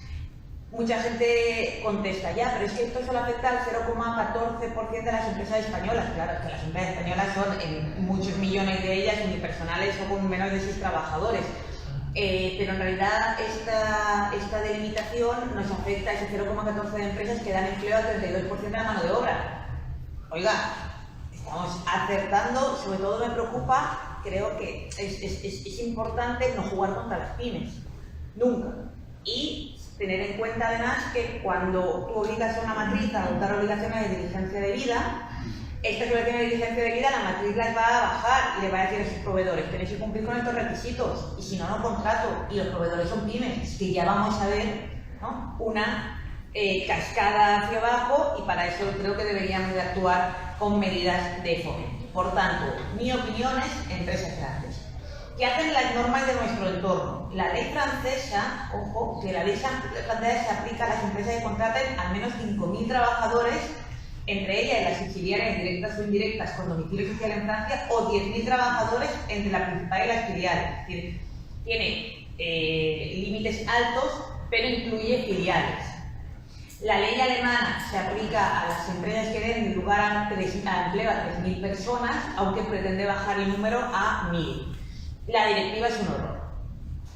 Mucha gente contesta, ya, pero es que esto solo afecta al 0,14% de las empresas españolas. Claro, es que las empresas españolas son, en muchos millones de ellas, unipersonales o con menos de 6 trabajadores. Pero en realidad esta delimitación nos afecta a ese 0,14% de empresas que dan empleo al 32% de la mano de obra. Oiga, estamos acertando, sobre todo me preocupa, creo que es importante no jugar contra las pymes, nunca. Y tener en cuenta además que cuando tú obligas a una matriz a adoptar obligaciones de diligencia debida, estas obligaciones de diligencia debida, la matriz las va a bajar y le va a decir a sus proveedores: tenéis que cumplir con estos requisitos, y si no, no contrato. Y los proveedores son pymes, es que ya vamos a ver, ¿no?, una cascada hacia abajo, y para eso creo que deberíamos de actuar con medidas de fomento. Por tanto, mi opinión es empresas grandes. ¿Qué hacen las normas de nuestro entorno? La ley francesa, ojo, que la ley francesa se aplica a las empresas que contraten al menos 5.000 trabajadores, entre ellas las subsidiarias directas o indirectas con domicilio social en Francia, o 10.000 trabajadores entre la principal y las filiales. Es decir, tiene límites altos, pero incluye filiales. La ley alemana se aplica a las empresas que den lugar a empleo a 3.000 personas, aunque pretende bajar el número a 1.000. La directiva es un horror.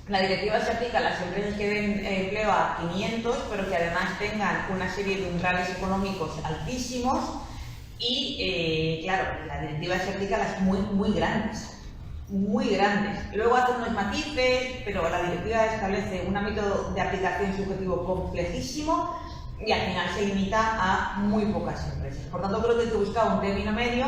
La directiva se aplica a las empresas que den empleo a 500, pero que además tengan una serie de umbrales económicos altísimos, y claro, la directiva se aplica a las muy grandes. Muy grandes. Luego hace unos matices, pero la directiva establece un ámbito de aplicación subjetivo complejísimo y al final se limita a muy pocas empresas. Por tanto, creo que hay que buscar un término medio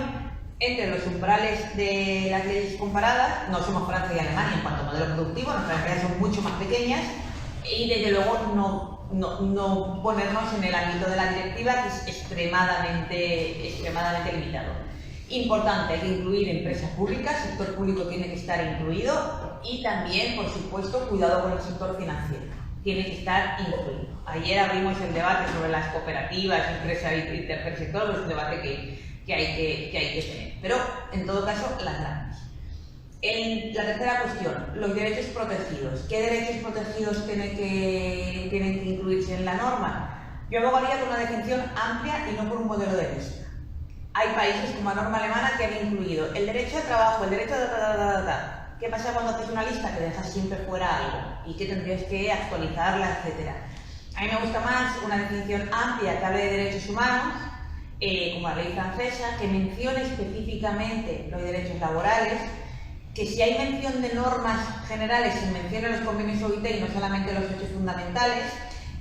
entre los umbrales de las leyes comparadas. No somos Francia y Alemania en cuanto a modelo productivo, nuestras empresas son mucho más pequeñas, y desde luego no ponernos en el ámbito de la directiva, que es extremadamente limitado. Importante, hay que incluir empresas públicas, el sector público tiene que estar incluido, y también, por supuesto, cuidado con el sector financiero, tiene que estar incluido. Ayer abrimos el debate sobre las cooperativas, empresas y tercer sector, es un debate que hay que tener. Pero, en todo caso, las grandes. La tercera cuestión, los derechos protegidos. ¿Qué derechos protegidos tienen que incluirse en la norma? Yo abogaría por una definición amplia y no por un modelo de lista. Hay países como la norma alemana que han incluido el derecho al trabajo, el derecho a... ¿Qué pasa cuando haces una lista que dejas siempre fuera algo y que tendrías que actualizarla, etcétera? A mí me gusta más una definición amplia que hable de derechos humanos, como la ley francesa, que mencione específicamente los derechos laborales, que si hay mención de normas generales, se mencionen los convenios OIT y no solamente los hechos fundamentales,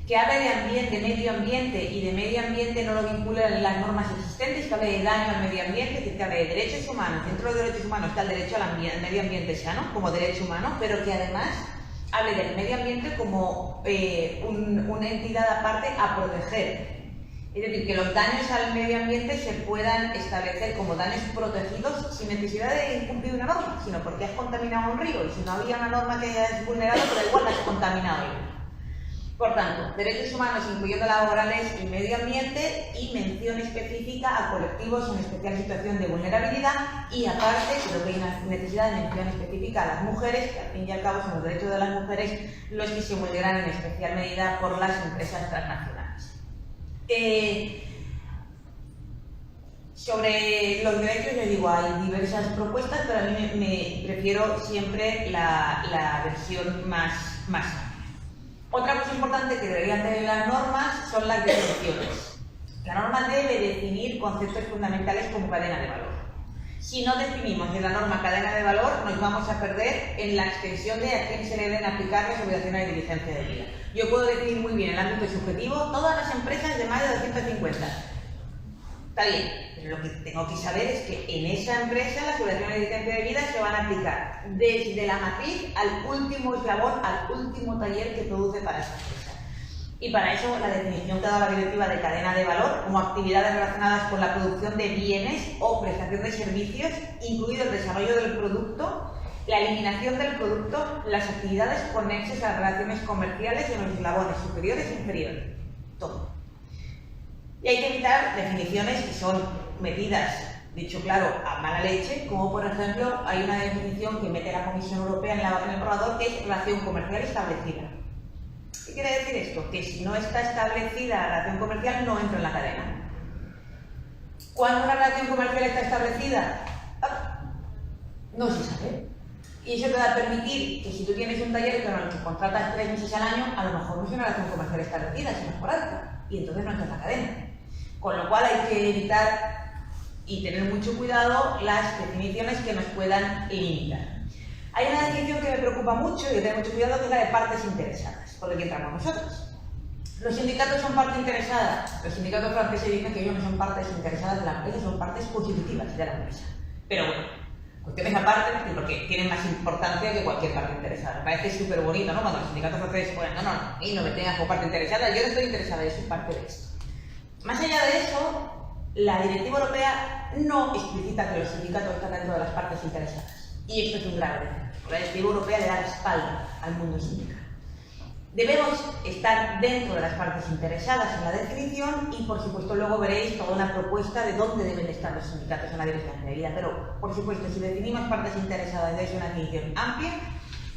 que hable de ambiente, medio ambiente, y de medio ambiente no lo vincule a las normas existentes, que hable de daño al medio ambiente, que hable de derechos humanos. Dentro de los derechos humanos está el derecho al medio ambiente sano como derecho humano, pero que además hable del medio ambiente como una entidad aparte a proteger. Es decir, que los daños al medio ambiente se puedan establecer como daños protegidos sin necesidad de incumplir una norma, sino porque has contaminado un río, y si no había una norma que hayas vulnerado, pero igual has contaminado el río. Por tanto, derechos humanos incluyendo laborales y medio ambiente, y mención específica a colectivos en especial situación de vulnerabilidad, y aparte creo que hay una necesidad de mención específica a las mujeres, que al fin y al cabo son los derechos de las mujeres los que se vulneran en especial medida por las empresas transnacionales. Sobre los derechos, les digo, hay diversas propuestas, pero a mí me prefiero siempre la versión más amplia. Otra cosa importante que deberían tener las normas son las definiciones. La norma debe definir conceptos fundamentales como cadena de valor. Si no definimos en la norma cadena de valor, nos vamos a perder en la extensión de a quién se le deben aplicar las obligaciones de diligencia de vida. Yo puedo definir muy bien el ámbito subjetivo, todas las empresas de más de 250. Está bien, pero lo que tengo que saber es que en esa empresa las obligaciones de diligencia de vida se van a aplicar desde la matriz al último eslabón, al último taller que produce para esa empresa. Y para eso la definición que ha dado la directiva de cadena de valor como actividades relacionadas con la producción de bienes o prestación de servicios, incluido el desarrollo del producto, la eliminación del producto, las actividades conexas a las relaciones comerciales en los eslabones superiores e inferiores. Todo. Y hay que evitar definiciones que son metidas, dicho claro, a mala leche, como por ejemplo hay una definición que mete la Comisión Europea en el borrador que es relación comercial establecida. ¿Qué quiere decir esto? Que si no está establecida la relación comercial no entra en la cadena. ¿Cuándo una relación comercial está establecida? No se sabe. Y eso te va a permitir que si tú tienes un taller con el que contratas 3 meses al año, a lo mejor no es una relación comercial establecida, sino por alta. Y entonces no entra en la cadena. Con lo cual hay que evitar y tener mucho cuidado las definiciones que nos puedan limitar. Hay una definición que me preocupa mucho y hay que tener mucho cuidado, que es la de partes interesadas, por lo que entramos nosotros. Los sindicatos son parte interesada. Los sindicatos franceses dicen que ellos no son partes interesadas de la empresa, son partes constitutivas de la empresa. Pero bueno, cuestiones aparte, porque tienen más importancia que cualquier parte interesada. Me parece súper bonito, ¿no? Cuando los sindicatos franceses ponen, y no me tengas como parte interesada, yo no estoy interesada, yo soy parte de esto. Más allá de eso, la directiva europea no explicita que los sindicatos están dentro de las partes interesadas. Y esto es un grave error. La directiva europea le da la espalda al mundo sindical. Debemos estar dentro de las partes interesadas en la definición y, por supuesto, luego veréis toda una propuesta de dónde deben estar los sindicatos en la dirección de vida. Pero, por supuesto, si definimos partes interesadas, es una definición amplia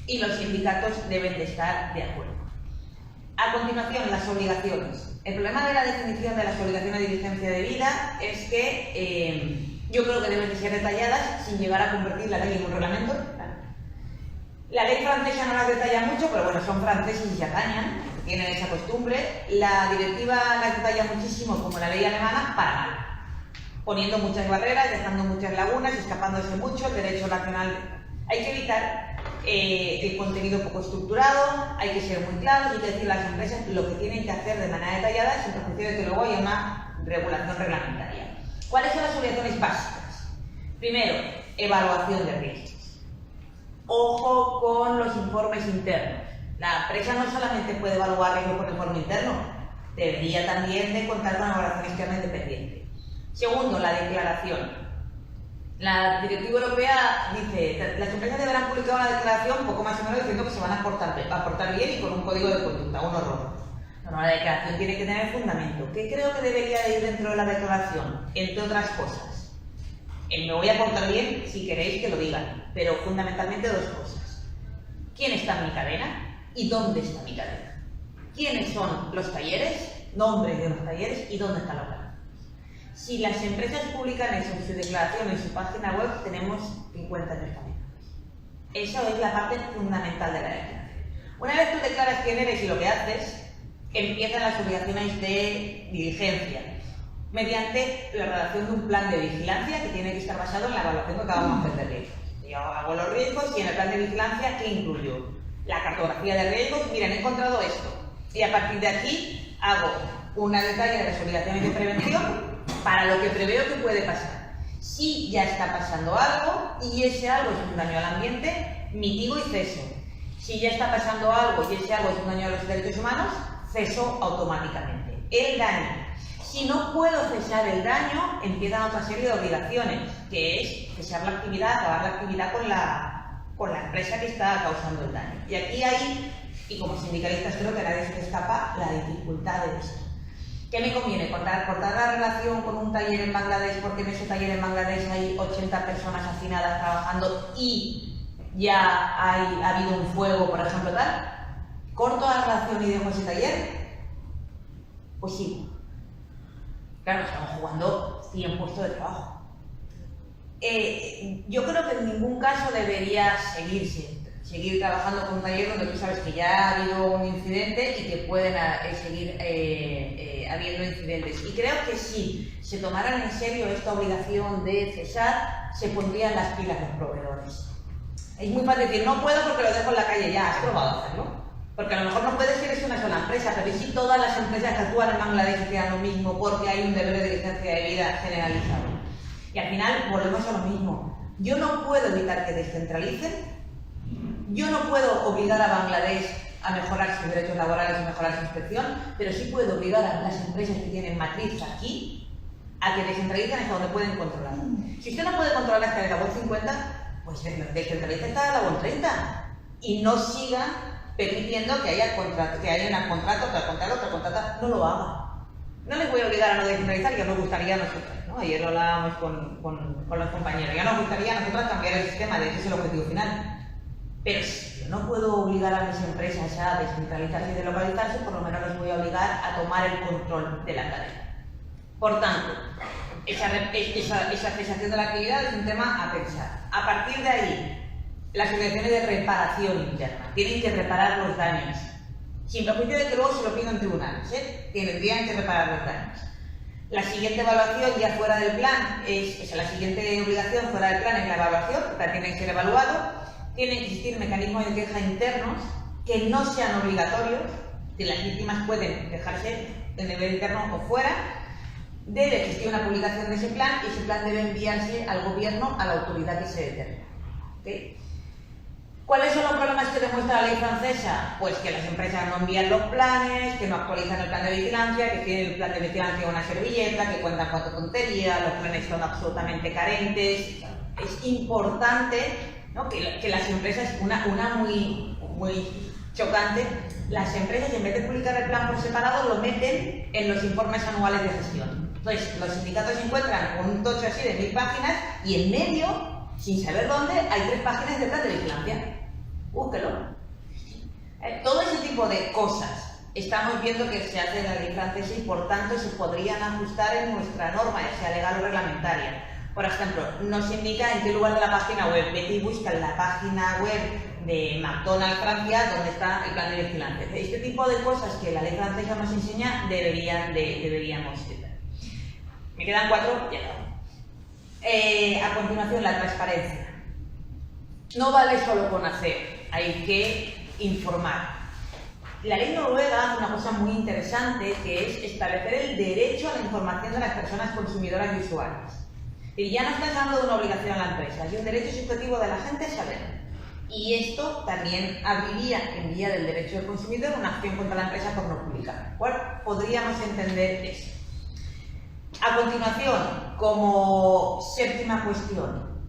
y los sindicatos deben de estar de acuerdo. A continuación, las obligaciones. El problema de la definición de las obligaciones de diligencia de vida es que yo creo que deben de ser detalladas sin llegar a convertir la ley en un reglamento. La ley francesa no las detalla mucho, pero bueno, son franceses y se apañan, tienen esa costumbre. La directiva las detalla muchísimo, como la ley alemana, para mal, poniendo muchas barreras, dejando muchas lagunas, escapándose mucho, el derecho nacional. Hay que evitar el contenido poco estructurado, hay que ser muy claros, hay que decir a las empresas lo que tienen que hacer de manera detallada, sin perjuicio de que luego haya una regulación reglamentaria. ¿Cuáles son las obligaciones básicas? Primero, evaluación de riesgos. Ojo con los informes internos. La empresa no solamente puede evaluar riesgos por informe interno, debería también de contar con una evaluación externa independiente. Segundo, la declaración. La directiva europea dice las empresas deberán publicar una declaración poco más o menos diciendo que se van a portar bien y con un código de conducta, un horror. No, la declaración tiene que tener fundamento. ¿Qué creo que debería ir dentro de la declaración? Entre otras cosas. Me voy a portar bien si queréis que lo digan, pero fundamentalmente dos cosas. ¿Quién está en mi cadena y dónde está mi cadena? ¿Quiénes son los talleres? Nombres de los talleres y dónde está la cadena. Si las empresas publican eso en su declaración en su página web, tenemos 50 años también. Esa es la parte fundamental de la declaración. Una vez tú declaras quién eres y lo que haces, empiezan las obligaciones de diligencia, mediante la redacción de un plan de vigilancia que tiene que estar basado en la evaluación que acabamos de hacer de riesgos. Yo hago los riesgos y en el plan de vigilancia, ¿qué incluyó? La cartografía de riesgos, miren, he encontrado esto. Y a partir de aquí hago una detalle de las obligaciones de prevención para lo que preveo que puede pasar. Si ya está pasando algo y ese algo es un daño al ambiente, mitigo y ceso. Si ya está pasando algo y ese algo es un daño a los derechos humanos, ceso automáticamente. El daño. Si no puedo cesar el daño, empiezan otra serie de obligaciones, que es cesar la actividad, acabar la actividad con la empresa que está causando el daño. Y aquí hay, y como sindicalistas creo que nadie se escapa, la dificultad de esto. ¿Qué me conviene? ¿Cortar la relación con un taller en Bangladesh porque en ese taller en Bangladesh hay 80 personas hacinadas trabajando y ya ha habido un fuego, por ejemplo, tal? ¿Corto la relación y dejo ese taller? Pues sí. Claro, estamos jugando 100 puestos de trabajo. Yo creo que en ningún caso debería seguir trabajando con un taller donde tú sabes que ya ha habido un incidente y que pueden seguir habiendo incidentes. Y creo que si se tomaran en serio esta obligación de cesar, se pondrían las pilas los proveedores. Es muy fácil decir, no puedo porque lo dejo en la calle ya, has probado hacerlo. Porque a lo mejor no puedes ser una sola empresa, pero ¿y si todas las empresas que actúan en Bangladesh hicieran lo mismo porque hay un deber de diligencia de vida generalizado? Y al final volvemos a lo mismo. Yo no puedo evitar que descentralicen, yo no puedo obligar a Bangladesh a mejorar sus derechos laborales y mejorar su inspección, pero sí puedo obligar a las empresas que tienen matriz aquí a que descentralicen hasta donde pueden controlar. Si usted no puede controlar hasta el eslabón 50, pues descentralice hasta el eslabón 30 y no siga permitiendo que haya contrato, que haya un contrato, otra contrata, no lo haga. No les voy a obligar a no descentralizar, que nos gustaría a nosotros, ¿no? Ayer lo hablábamos con los compañeros, ya nos gustaría a nosotros cambiar el sistema, ese es el objetivo final. Pero si yo no puedo obligar a mis empresas a descentralizarse y delocalizarse, por lo menos les voy a obligar a tomar el control de la cadena. Por tanto, esa cesación de la actividad es un tema a pensar. A partir de ahí, las obligaciones de reparación interna. Tienen que reparar los daños. Sin perjuicio de que luego se lo pidan en tribunales, tendrían que reparar los daños. La siguiente evaluación ya fuera del plan, la siguiente obligación fuera del plan es la evaluación, porque tiene que ser evaluado. Tienen que existir mecanismos de queja internos que no sean obligatorios, que las víctimas pueden quejarse en nivel interno o fuera. Debe existir una publicación de ese plan y ese plan debe enviarse al gobierno, a la autoridad que se determine. ¿Okay? ¿Cuáles son los problemas que demuestra la ley francesa? Pues que las empresas no envían los planes, que no actualizan el plan de vigilancia, que tienen el plan de vigilancia en una servilleta, que cuentan con tonterías, los planes son absolutamente carentes. Es importante, ¿no?, que las empresas, una muy chocante, las empresas en vez de publicar el plan por separado lo meten en los informes anuales de gestión. Entonces, los sindicatos se encuentran con un tocho así de 1000 páginas y en medio, sin saber dónde, hay 3 páginas de plan de vigilancia. Búsquelo. Todo ese tipo de cosas estamos viendo que se hace en la ley francesa y por tanto se podrían ajustar en nuestra norma, ya sea legal o reglamentaria. Por ejemplo, nos indica en qué lugar de la página web. Vete y busca en la página web de McDonald's Francia donde está el plan de vigilancia. Este tipo de cosas que la ley francesa nos enseña deberíamos hacer. Me quedan 4, ya no. A continuación, la transparencia. No vale solo con hacer, hay que informar. La ley noruega hace una cosa muy interesante que es establecer el derecho a la información de las personas consumidoras y usuarias. Y ya no estás dando de una obligación a la empresa, es un derecho subjetivo de la gente saber. Y esto también abriría, en vía del derecho del consumidor, una acción contra la empresa por no publicar. ¿Cuál podríamos entender eso? A continuación, como séptima cuestión,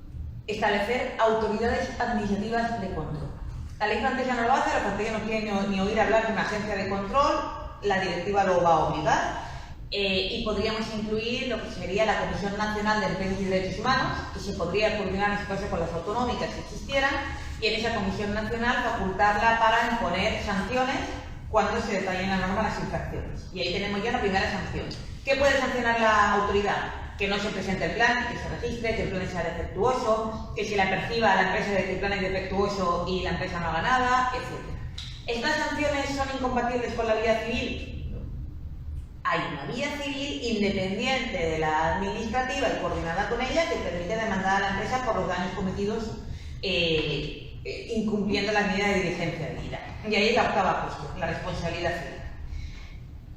establecer autoridades administrativas de control. La ley francesa no lo hace, la francesa no quiere ni oír hablar de una agencia de control, la directiva lo va a obligar. Y podríamos incluir lo que sería la Comisión Nacional de Empresas y Derechos Humanos, que se podría coordinar en este caso con las autonómicas si existieran, y en esa Comisión Nacional facultarla para imponer sanciones cuando se detallen en la norma las infracciones. Y ahí tenemos ya la primera sanción. ¿Qué puede sancionar la autoridad? Que no se presente el plan, que se registre, que el plan sea defectuoso, que se la perciba a la empresa de que el plan es defectuoso y la empresa no haga nada, etc. ¿Estas sanciones son incompatibles con la vía civil? Hay una vía civil independiente de la administrativa y coordinada con ella que permite demandar a la empresa por los daños cometidos incumpliendo las medidas de diligencia de vida. Y ahí la octava cuestión, la responsabilidad civil.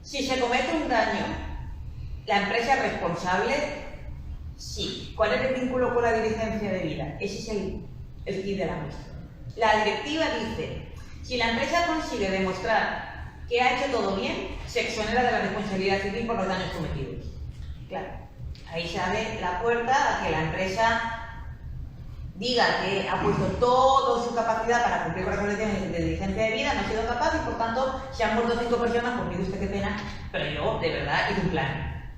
Si se comete un daño, ¿la empresa es responsable? Sí. ¿Cuál es el vínculo con la diligencia de vida? Ese es el kit de la cuestión. La directiva dice, si la empresa consigue demostrar que ha hecho todo bien, se exonera de la responsabilidad civil por los daños cometidos. Claro, ahí se abre la puerta a que la empresa diga que ha puesto toda su capacidad para cumplir con las condiciones de diligencia de vida, no ha sido capaz y por tanto se han muerto 5 personas, pues mire usted qué pena, pero yo de verdad hice un plan.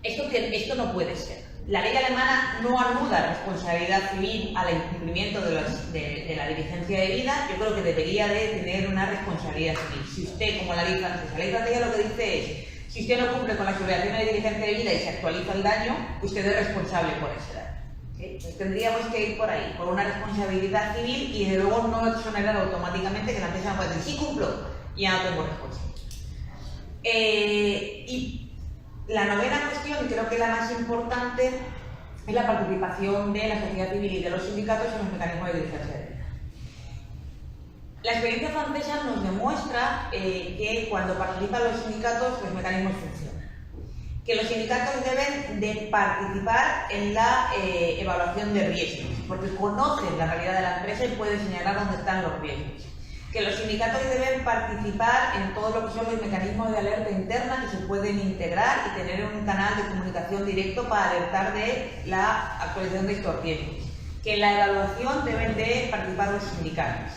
Esto no puede ser. La ley alemana no anuda responsabilidad civil al incumplimiento de la diligencia de vida. Yo creo que debería de tener una responsabilidad civil. Si usted, como la ley francesa lo que dice es, Si usted no cumple con las obligaciones de diligencia de vida y se actualiza el daño, usted es responsable por ese daño. Entonces, tendríamos que ir por ahí, por una responsabilidad civil y desde luego no exonerar automáticamente que la empresa no puede decir, sí cumplo, ya no tengo responsabilidad. Y la novena cuestión, y creo que la más importante, es la participación de la sociedad civil y de los sindicatos en los mecanismos de diligencia de vida. La experiencia francesa nos demuestra que cuando participan los sindicatos, los mecanismos funcionan. Que los sindicatos deben de participar en la evaluación de riesgos, porque conocen la realidad de la empresa y pueden señalar dónde están los riesgos. Que los sindicatos deben participar en todo lo que son los mecanismos de alerta interna que se pueden integrar y tener un canal de comunicación directo para alertar de la actualización de estos riesgos. Que en la evaluación deben de participar los sindicatos.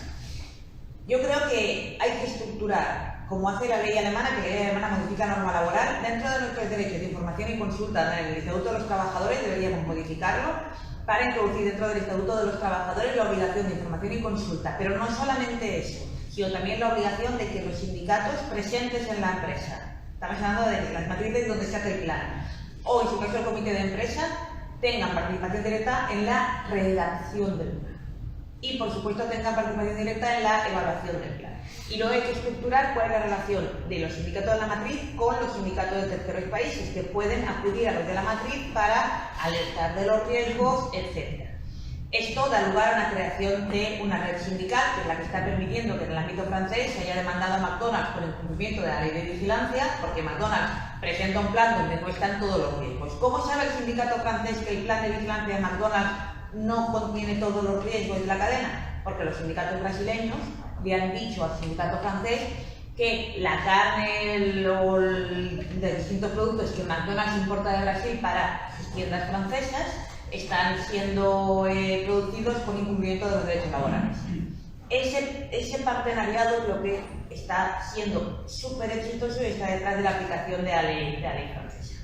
Yo creo que hay que estructurar, como hace la ley alemana, que la ley alemana modifica la norma laboral, dentro de nuestros derechos de información y consulta en el Estatuto de los Trabajadores deberíamos modificarlo para introducir dentro del Estatuto de los Trabajadores la obligación de información y consulta. Pero no solamente eso, sino también la obligación de que los sindicatos presentes en la empresa, estamos hablando de las matrices donde se hace el plan, o en su caso el comité de empresa, tengan participación directa en la redacción del plan. Y, por supuesto, tengan participación directa en la evaluación del plan. Y luego hay que estructurar cuál es la relación de los sindicatos de la matriz con los sindicatos de terceros países, que pueden acudir a los de la matriz para alertar de los riesgos, etc. Esto da lugar a la creación de una red sindical, que es la que está permitiendo que en el ámbito francés se haya demandado a McDonald's por el cumplimiento de la ley de vigilancia, porque McDonald's presenta un plan donde no están todos los riesgos. ¿Cómo sabe el sindicato francés que el plan de vigilancia de McDonald's no contiene todos los riesgos de la cadena? Porque los sindicatos brasileños le han dicho al sindicato francés que la carne de distintos productos que McDonald's importa de Brasil para sus tiendas francesas están siendo producidos con incumplimiento de los derechos laborales. Ese partenariado es lo que está siendo súper exitoso y está detrás de la aplicación de la ley francesa.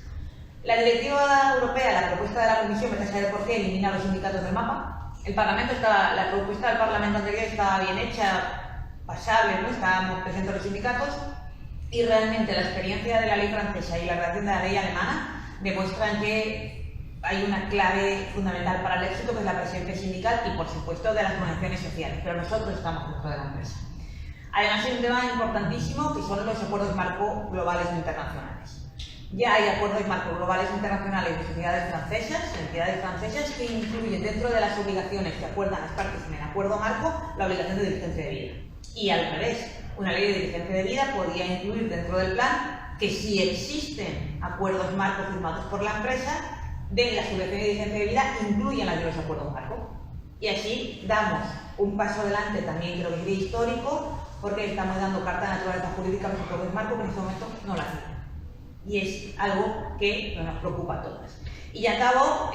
La directiva europea, la propuesta de la Comisión, me saber por qué, elimina los sindicatos del mapa. La propuesta del Parlamento anterior estaba bien hecha, pasable, ¿no? Estábamos presentes los sindicatos y realmente la experiencia de la ley francesa y la redacción de la ley alemana demuestran que hay una clave fundamental para el éxito, que es la presencia sindical y, por supuesto, de las organizaciones sociales, pero nosotros estamos dentro de la empresa. Además, hay un tema importantísimo que son los acuerdos marco globales o internacionales. Ya hay acuerdos marco globales internacionales de sociedades francesas, entidades francesas, que incluyen dentro de las obligaciones que acuerdan las partes en el acuerdo marco la obligación de diligencia de vida. Y al revés, una ley de diligencia de vida podría incluir dentro del plan que si existen acuerdos marco firmados por la empresa, de las obligaciones de diligencia de vida incluyen las de los acuerdos marco. Y así damos un paso adelante también, creo que es histórico, porque estamos dando carta de naturaleza jurídica a los acuerdos marco que en este momento no la tienen. Y es algo que nos preocupa a todas. Y acabo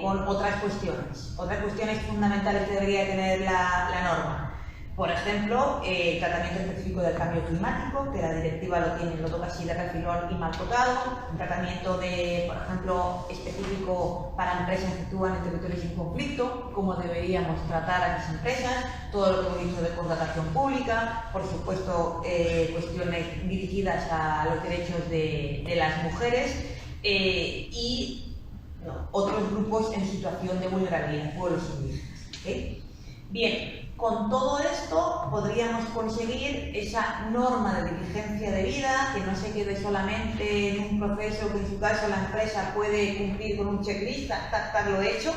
con otras cuestiones fundamentales que debería tener la norma. Por ejemplo, el tratamiento específico del cambio climático, que la directiva lo toca así de refilón y mal tocado. Un tratamiento por ejemplo, específico para empresas que actúan en territorios en conflicto, cómo deberíamos tratar a esas empresas, todo lo que hemos dicho de contratación pública, por supuesto, cuestiones dirigidas a los derechos de las mujeres otros grupos en situación de vulnerabilidad, pueblos indígenas. Bien. Con todo esto podríamos conseguir esa norma de diligencia de vida, que no se quede solamente en un proceso que en su caso la empresa puede cumplir con un checklist, lo hecho,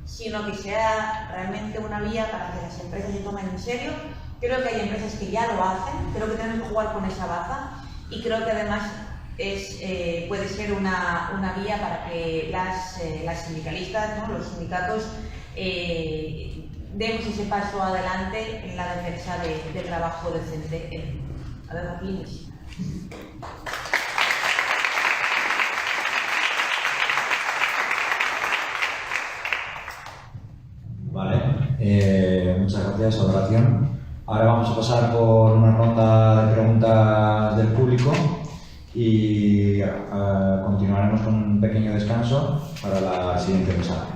sino que sea realmente una vía para que las empresas se tomen en serio. Creo que hay empresas que ya lo hacen, creo que tenemos que jugar con esa baza y creo que además puede ser una vía para que las sindicalistas, ¿no? Los sindicatos, demos ese paso adelante en la defensa del trabajo decente. A ver, aquí. Vale, muchas gracias, Adoración. Ahora vamos a pasar por una ronda de preguntas del público y continuaremos con un pequeño descanso para la siguiente mesa.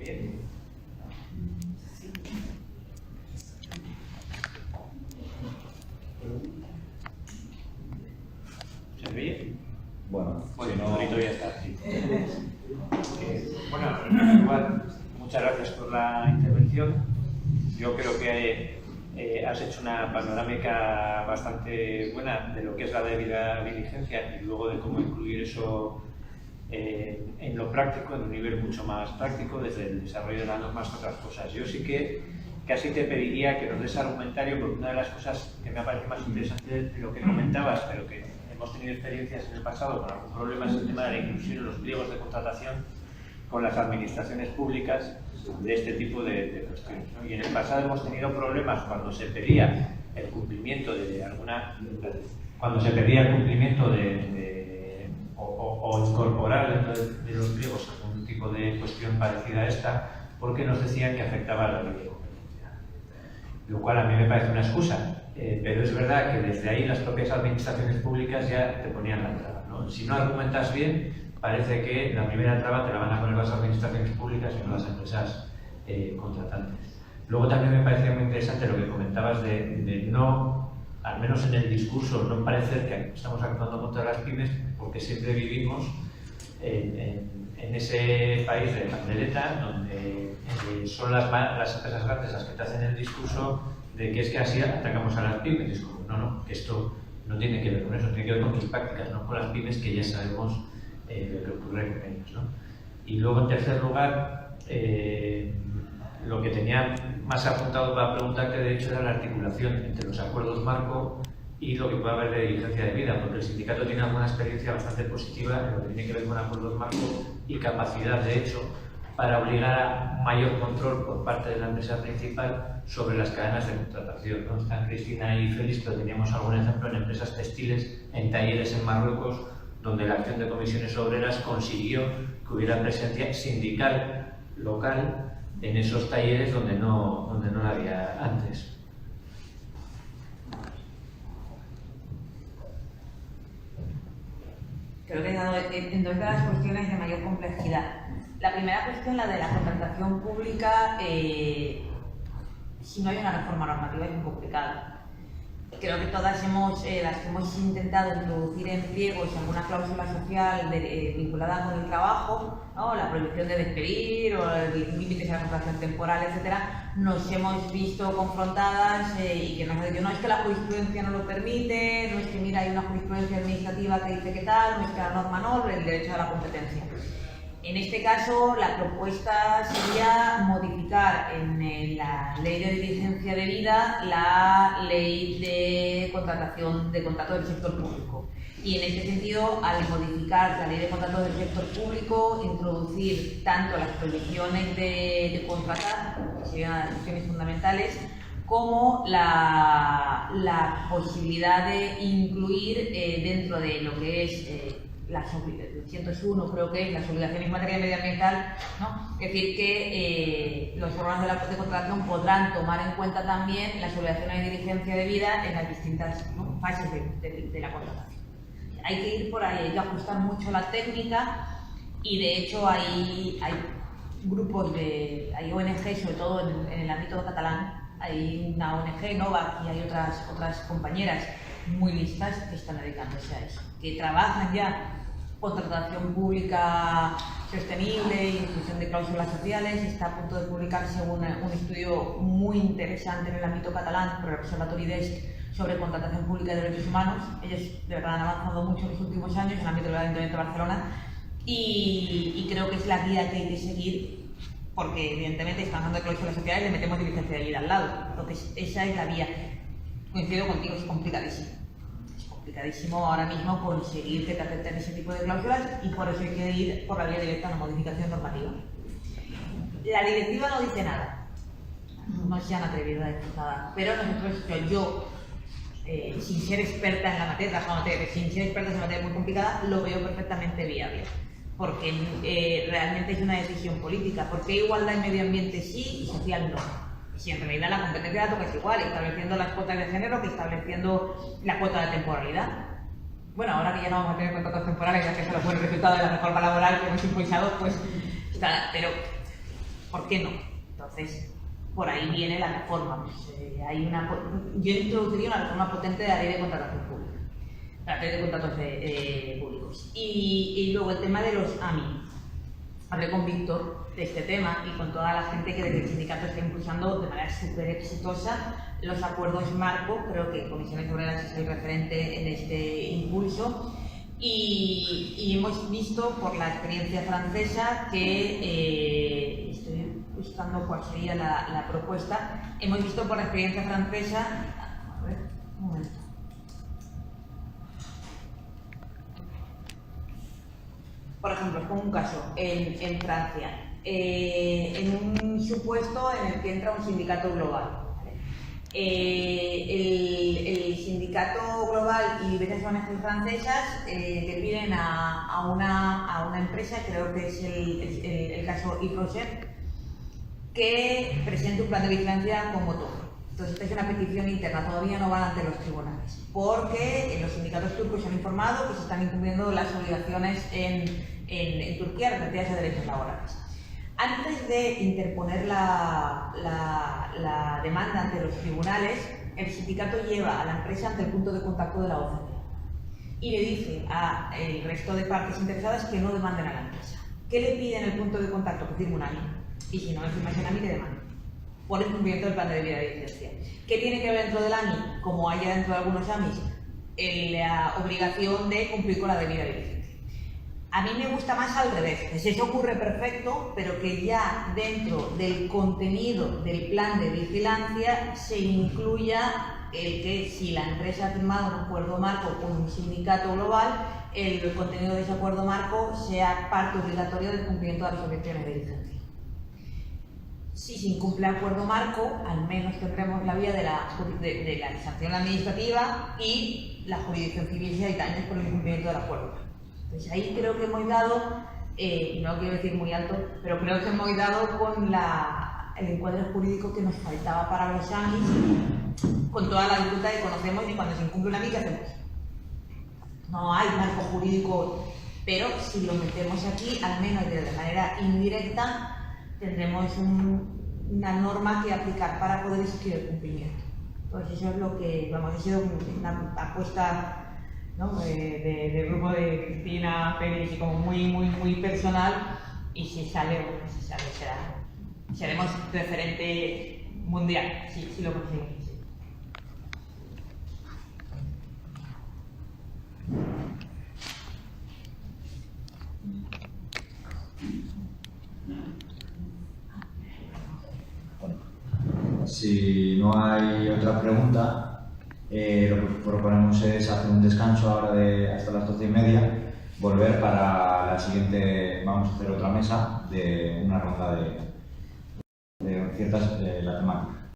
Bien. ¿Se oye? Bueno, Bueno, si no... bonito ya está. Sí. Bueno, igual, muchas gracias por la intervención. Yo creo que has hecho una panorámica bastante buena de lo que es la debida diligencia y luego de cómo incluir eso en lo práctico, en un nivel mucho más práctico, desde el desarrollo de las normas a otras cosas. Yo sí que casi te pediría que nos des argumentario, porque una de las cosas que me parece más interesante de lo que comentabas, pero que hemos tenido experiencias en el pasado con algún problema, es el tema de la inclusión en los pliegos de contratación con las administraciones públicas de este tipo de cuestiones, ¿no? Y en el pasado hemos tenido problemas cuando se pedía el cumplimiento de alguna... Cuando se pedía el cumplimiento o incorporar dentro de los pliegos algún tipo de cuestión parecida a esta, porque nos decían que afectaba a la ley de competencia. Lo cual a mí me parece una excusa, pero es verdad que desde ahí las propias administraciones públicas ya te ponían la traba, ¿no? Si no argumentas bien, parece que la primera traba te la van a poner las administraciones públicas y no las empresas contratantes. Luego también me parecía muy interesante lo que comentabas de no, al menos en el discurso, no parecer que estamos actuando contra las pymes, porque siempre vivimos en ese país de pandereta donde son las empresas grandes las que te hacen el discurso de que es que así atacamos a las pymes. Y es como, no, que esto no tiene que ver con eso, tiene que ver con tus prácticas, no con las pymes, que ya sabemos lo que ocurre con ellos, ¿no? Y luego, en tercer lugar, lo que tenía más apuntado para preguntarte, de hecho, era la articulación entre los acuerdos marco y lo que puede haber de diligencia de vida, porque el sindicato tiene alguna experiencia bastante positiva en lo que tiene que ver con acuerdos marco y capacidad, de hecho, para obligar a mayor control por parte de la empresa principal sobre las cadenas de contratación, ¿no? Están Cristina y Félix, pero teníamos algún ejemplo en empresas textiles, en talleres en Marruecos, donde la acción de comisiones obreras consiguió que hubiera presencia sindical local en esos talleres donde no la había antes. Creo que he dado en dos de las cuestiones de mayor complejidad. La primera cuestión, la de la contratación pública, si no hay una reforma normativa es muy complicado. Creo que todas las que hemos intentado introducir en pliegos alguna cláusula social vinculada con el trabajo, ¿no? La prohibición de despedir o límites a la contratación temporal, etcétera, nos hemos visto confrontadas y que nos han dicho, no es que la jurisprudencia no lo permite, no es que mira hay una jurisprudencia administrativa que dice que tal, no es que la norma no, el derecho a la competencia. En este caso, la propuesta sería modificar en la ley de diligencia debida la ley de contratación de contratos del sector público. Y en este sentido, al modificar la ley de contratos del sector público, introducir tanto las prohibiciones de contratar, que serían las cuestiones fundamentales, como la posibilidad de incluir dentro de lo que es el 101 creo que es las obligaciones en materia medioambiental, ¿no? Es decir, que los órganos de contratación podrán tomar en cuenta también las obligaciones de diligencia debida en las distintas, ¿no?, fases de la contratación. Hay que ir por ahí, hay que ajustar mucho la técnica y de hecho hay grupos hay ONG, sobre todo en el ámbito catalán, hay una ONG, Nova, y hay otras compañeras muy listas que están dedicándose a eso, que trabajan ya contratación pública sostenible, inclusión de cláusulas sociales. Está a punto de publicarse un estudio muy interesante en el ámbito catalán por el Observatorio DESC sobre contratación pública de derechos humanos. Ellos de verdad han avanzado mucho en los últimos años en el ámbito del Ayuntamiento de Barcelona y creo que es la guía que hay que seguir, porque evidentemente están hablando de cláusulas sociales, le metemos diligencia de vida al lado. Entonces esa es la vía. Coincido contigo, es complicadísimo. Es complicadísimo ahora mismo conseguir que te acepten ese tipo de cláusulas y por eso hay que ir por la vía directa a una modificación normativa. La directiva no dice nada, no se han atrevido a decir nada, pero nosotros, yo sin ser experta en la materia, sin ser experta en una materia muy complicada, lo veo perfectamente viable, porque realmente es una decisión política, porque igualdad en medio ambiente sí y social no. Si en realidad la competencia la toca es igual, estableciendo las cuotas de género que estableciendo la cuota de temporalidad. Bueno, ahora que ya no vamos a tener contratos temporales, ya que eso fue el resultado de la reforma laboral que hemos impulsado, pues está, pero ¿por qué no? Entonces, por ahí viene la reforma. Yo introduciría una reforma potente de la ley de contratación pública, la ley de contratos públicos. Y luego el tema de los AMI. Hablé con Víctor de este tema y con toda la gente que desde el sindicato está impulsando de manera súper exitosa los acuerdos marco. Creo que Comisiones Obreras es el referente en este impulso. Y hemos visto por la experiencia francesa que, estoy buscando cuál sería la propuesta, hemos visto por la experiencia francesa, a ver, un momento. Por ejemplo, os pongo un caso en Francia, en un supuesto en el que entra un sindicato global. El sindicato global y diversas ONG francesas le piden a una empresa, creo que es el caso Yves Rocher, que presente un plan de vigilancia con motor. Entonces, esta es una petición interna, todavía no van ante los tribunales, porque los sindicatos turcos se han informado que se están incumpliendo las obligaciones en Turquía referidas a derechos laborales. Antes de interponer la demanda ante los tribunales, el sindicato lleva a la empresa ante el punto de contacto de la OCDE y le dice al resto de partes interesadas que no demanden a la empresa. ¿Qué le pide en el punto de contacto? Que firme un AMI. Y si no me firma ese AMI, que demande por el cumplimiento del plan de debida diligencia. ¿Qué tiene que ver dentro del AMI? Como haya dentro de algunos AMIs, la obligación de cumplir con la debida diligencia. A mí me gusta más al revés, pues eso ocurre perfecto, pero que ya dentro del contenido del plan de vigilancia se incluya el que si la empresa ha firmado un acuerdo marco con un sindicato global, el contenido de ese acuerdo marco sea parte obligatoria del cumplimiento de las obligaciones de diligencia. Si se incumple el acuerdo marco, al menos tendremos la vía de la sanción administrativa y la jurisdicción civil si hay daños por el incumplimiento del acuerdo. Entonces ahí creo que hemos dado, y no quiero decir muy alto, pero creo que hemos dado con el encuadre jurídico que nos faltaba para los AMIs, con toda la dificultad que conocemos y cuando se incumple una AMI, ¿qué hacemos? No hay marco jurídico, pero si lo metemos aquí, al menos de manera indirecta, tendremos una norma que aplicar para poder exigir el cumplimiento. Entonces eso es lo que, vamos, ha sido una apuesta, ¿no? del grupo de Cristina Pérez y como muy personal, y si sale, seremos referente mundial, si lo conseguimos. Si no hay otra pregunta, lo que proponemos es hacer un descanso ahora hasta las 12:30, volver para la siguiente, vamos a hacer otra mesa de una ronda de ciertas la temática.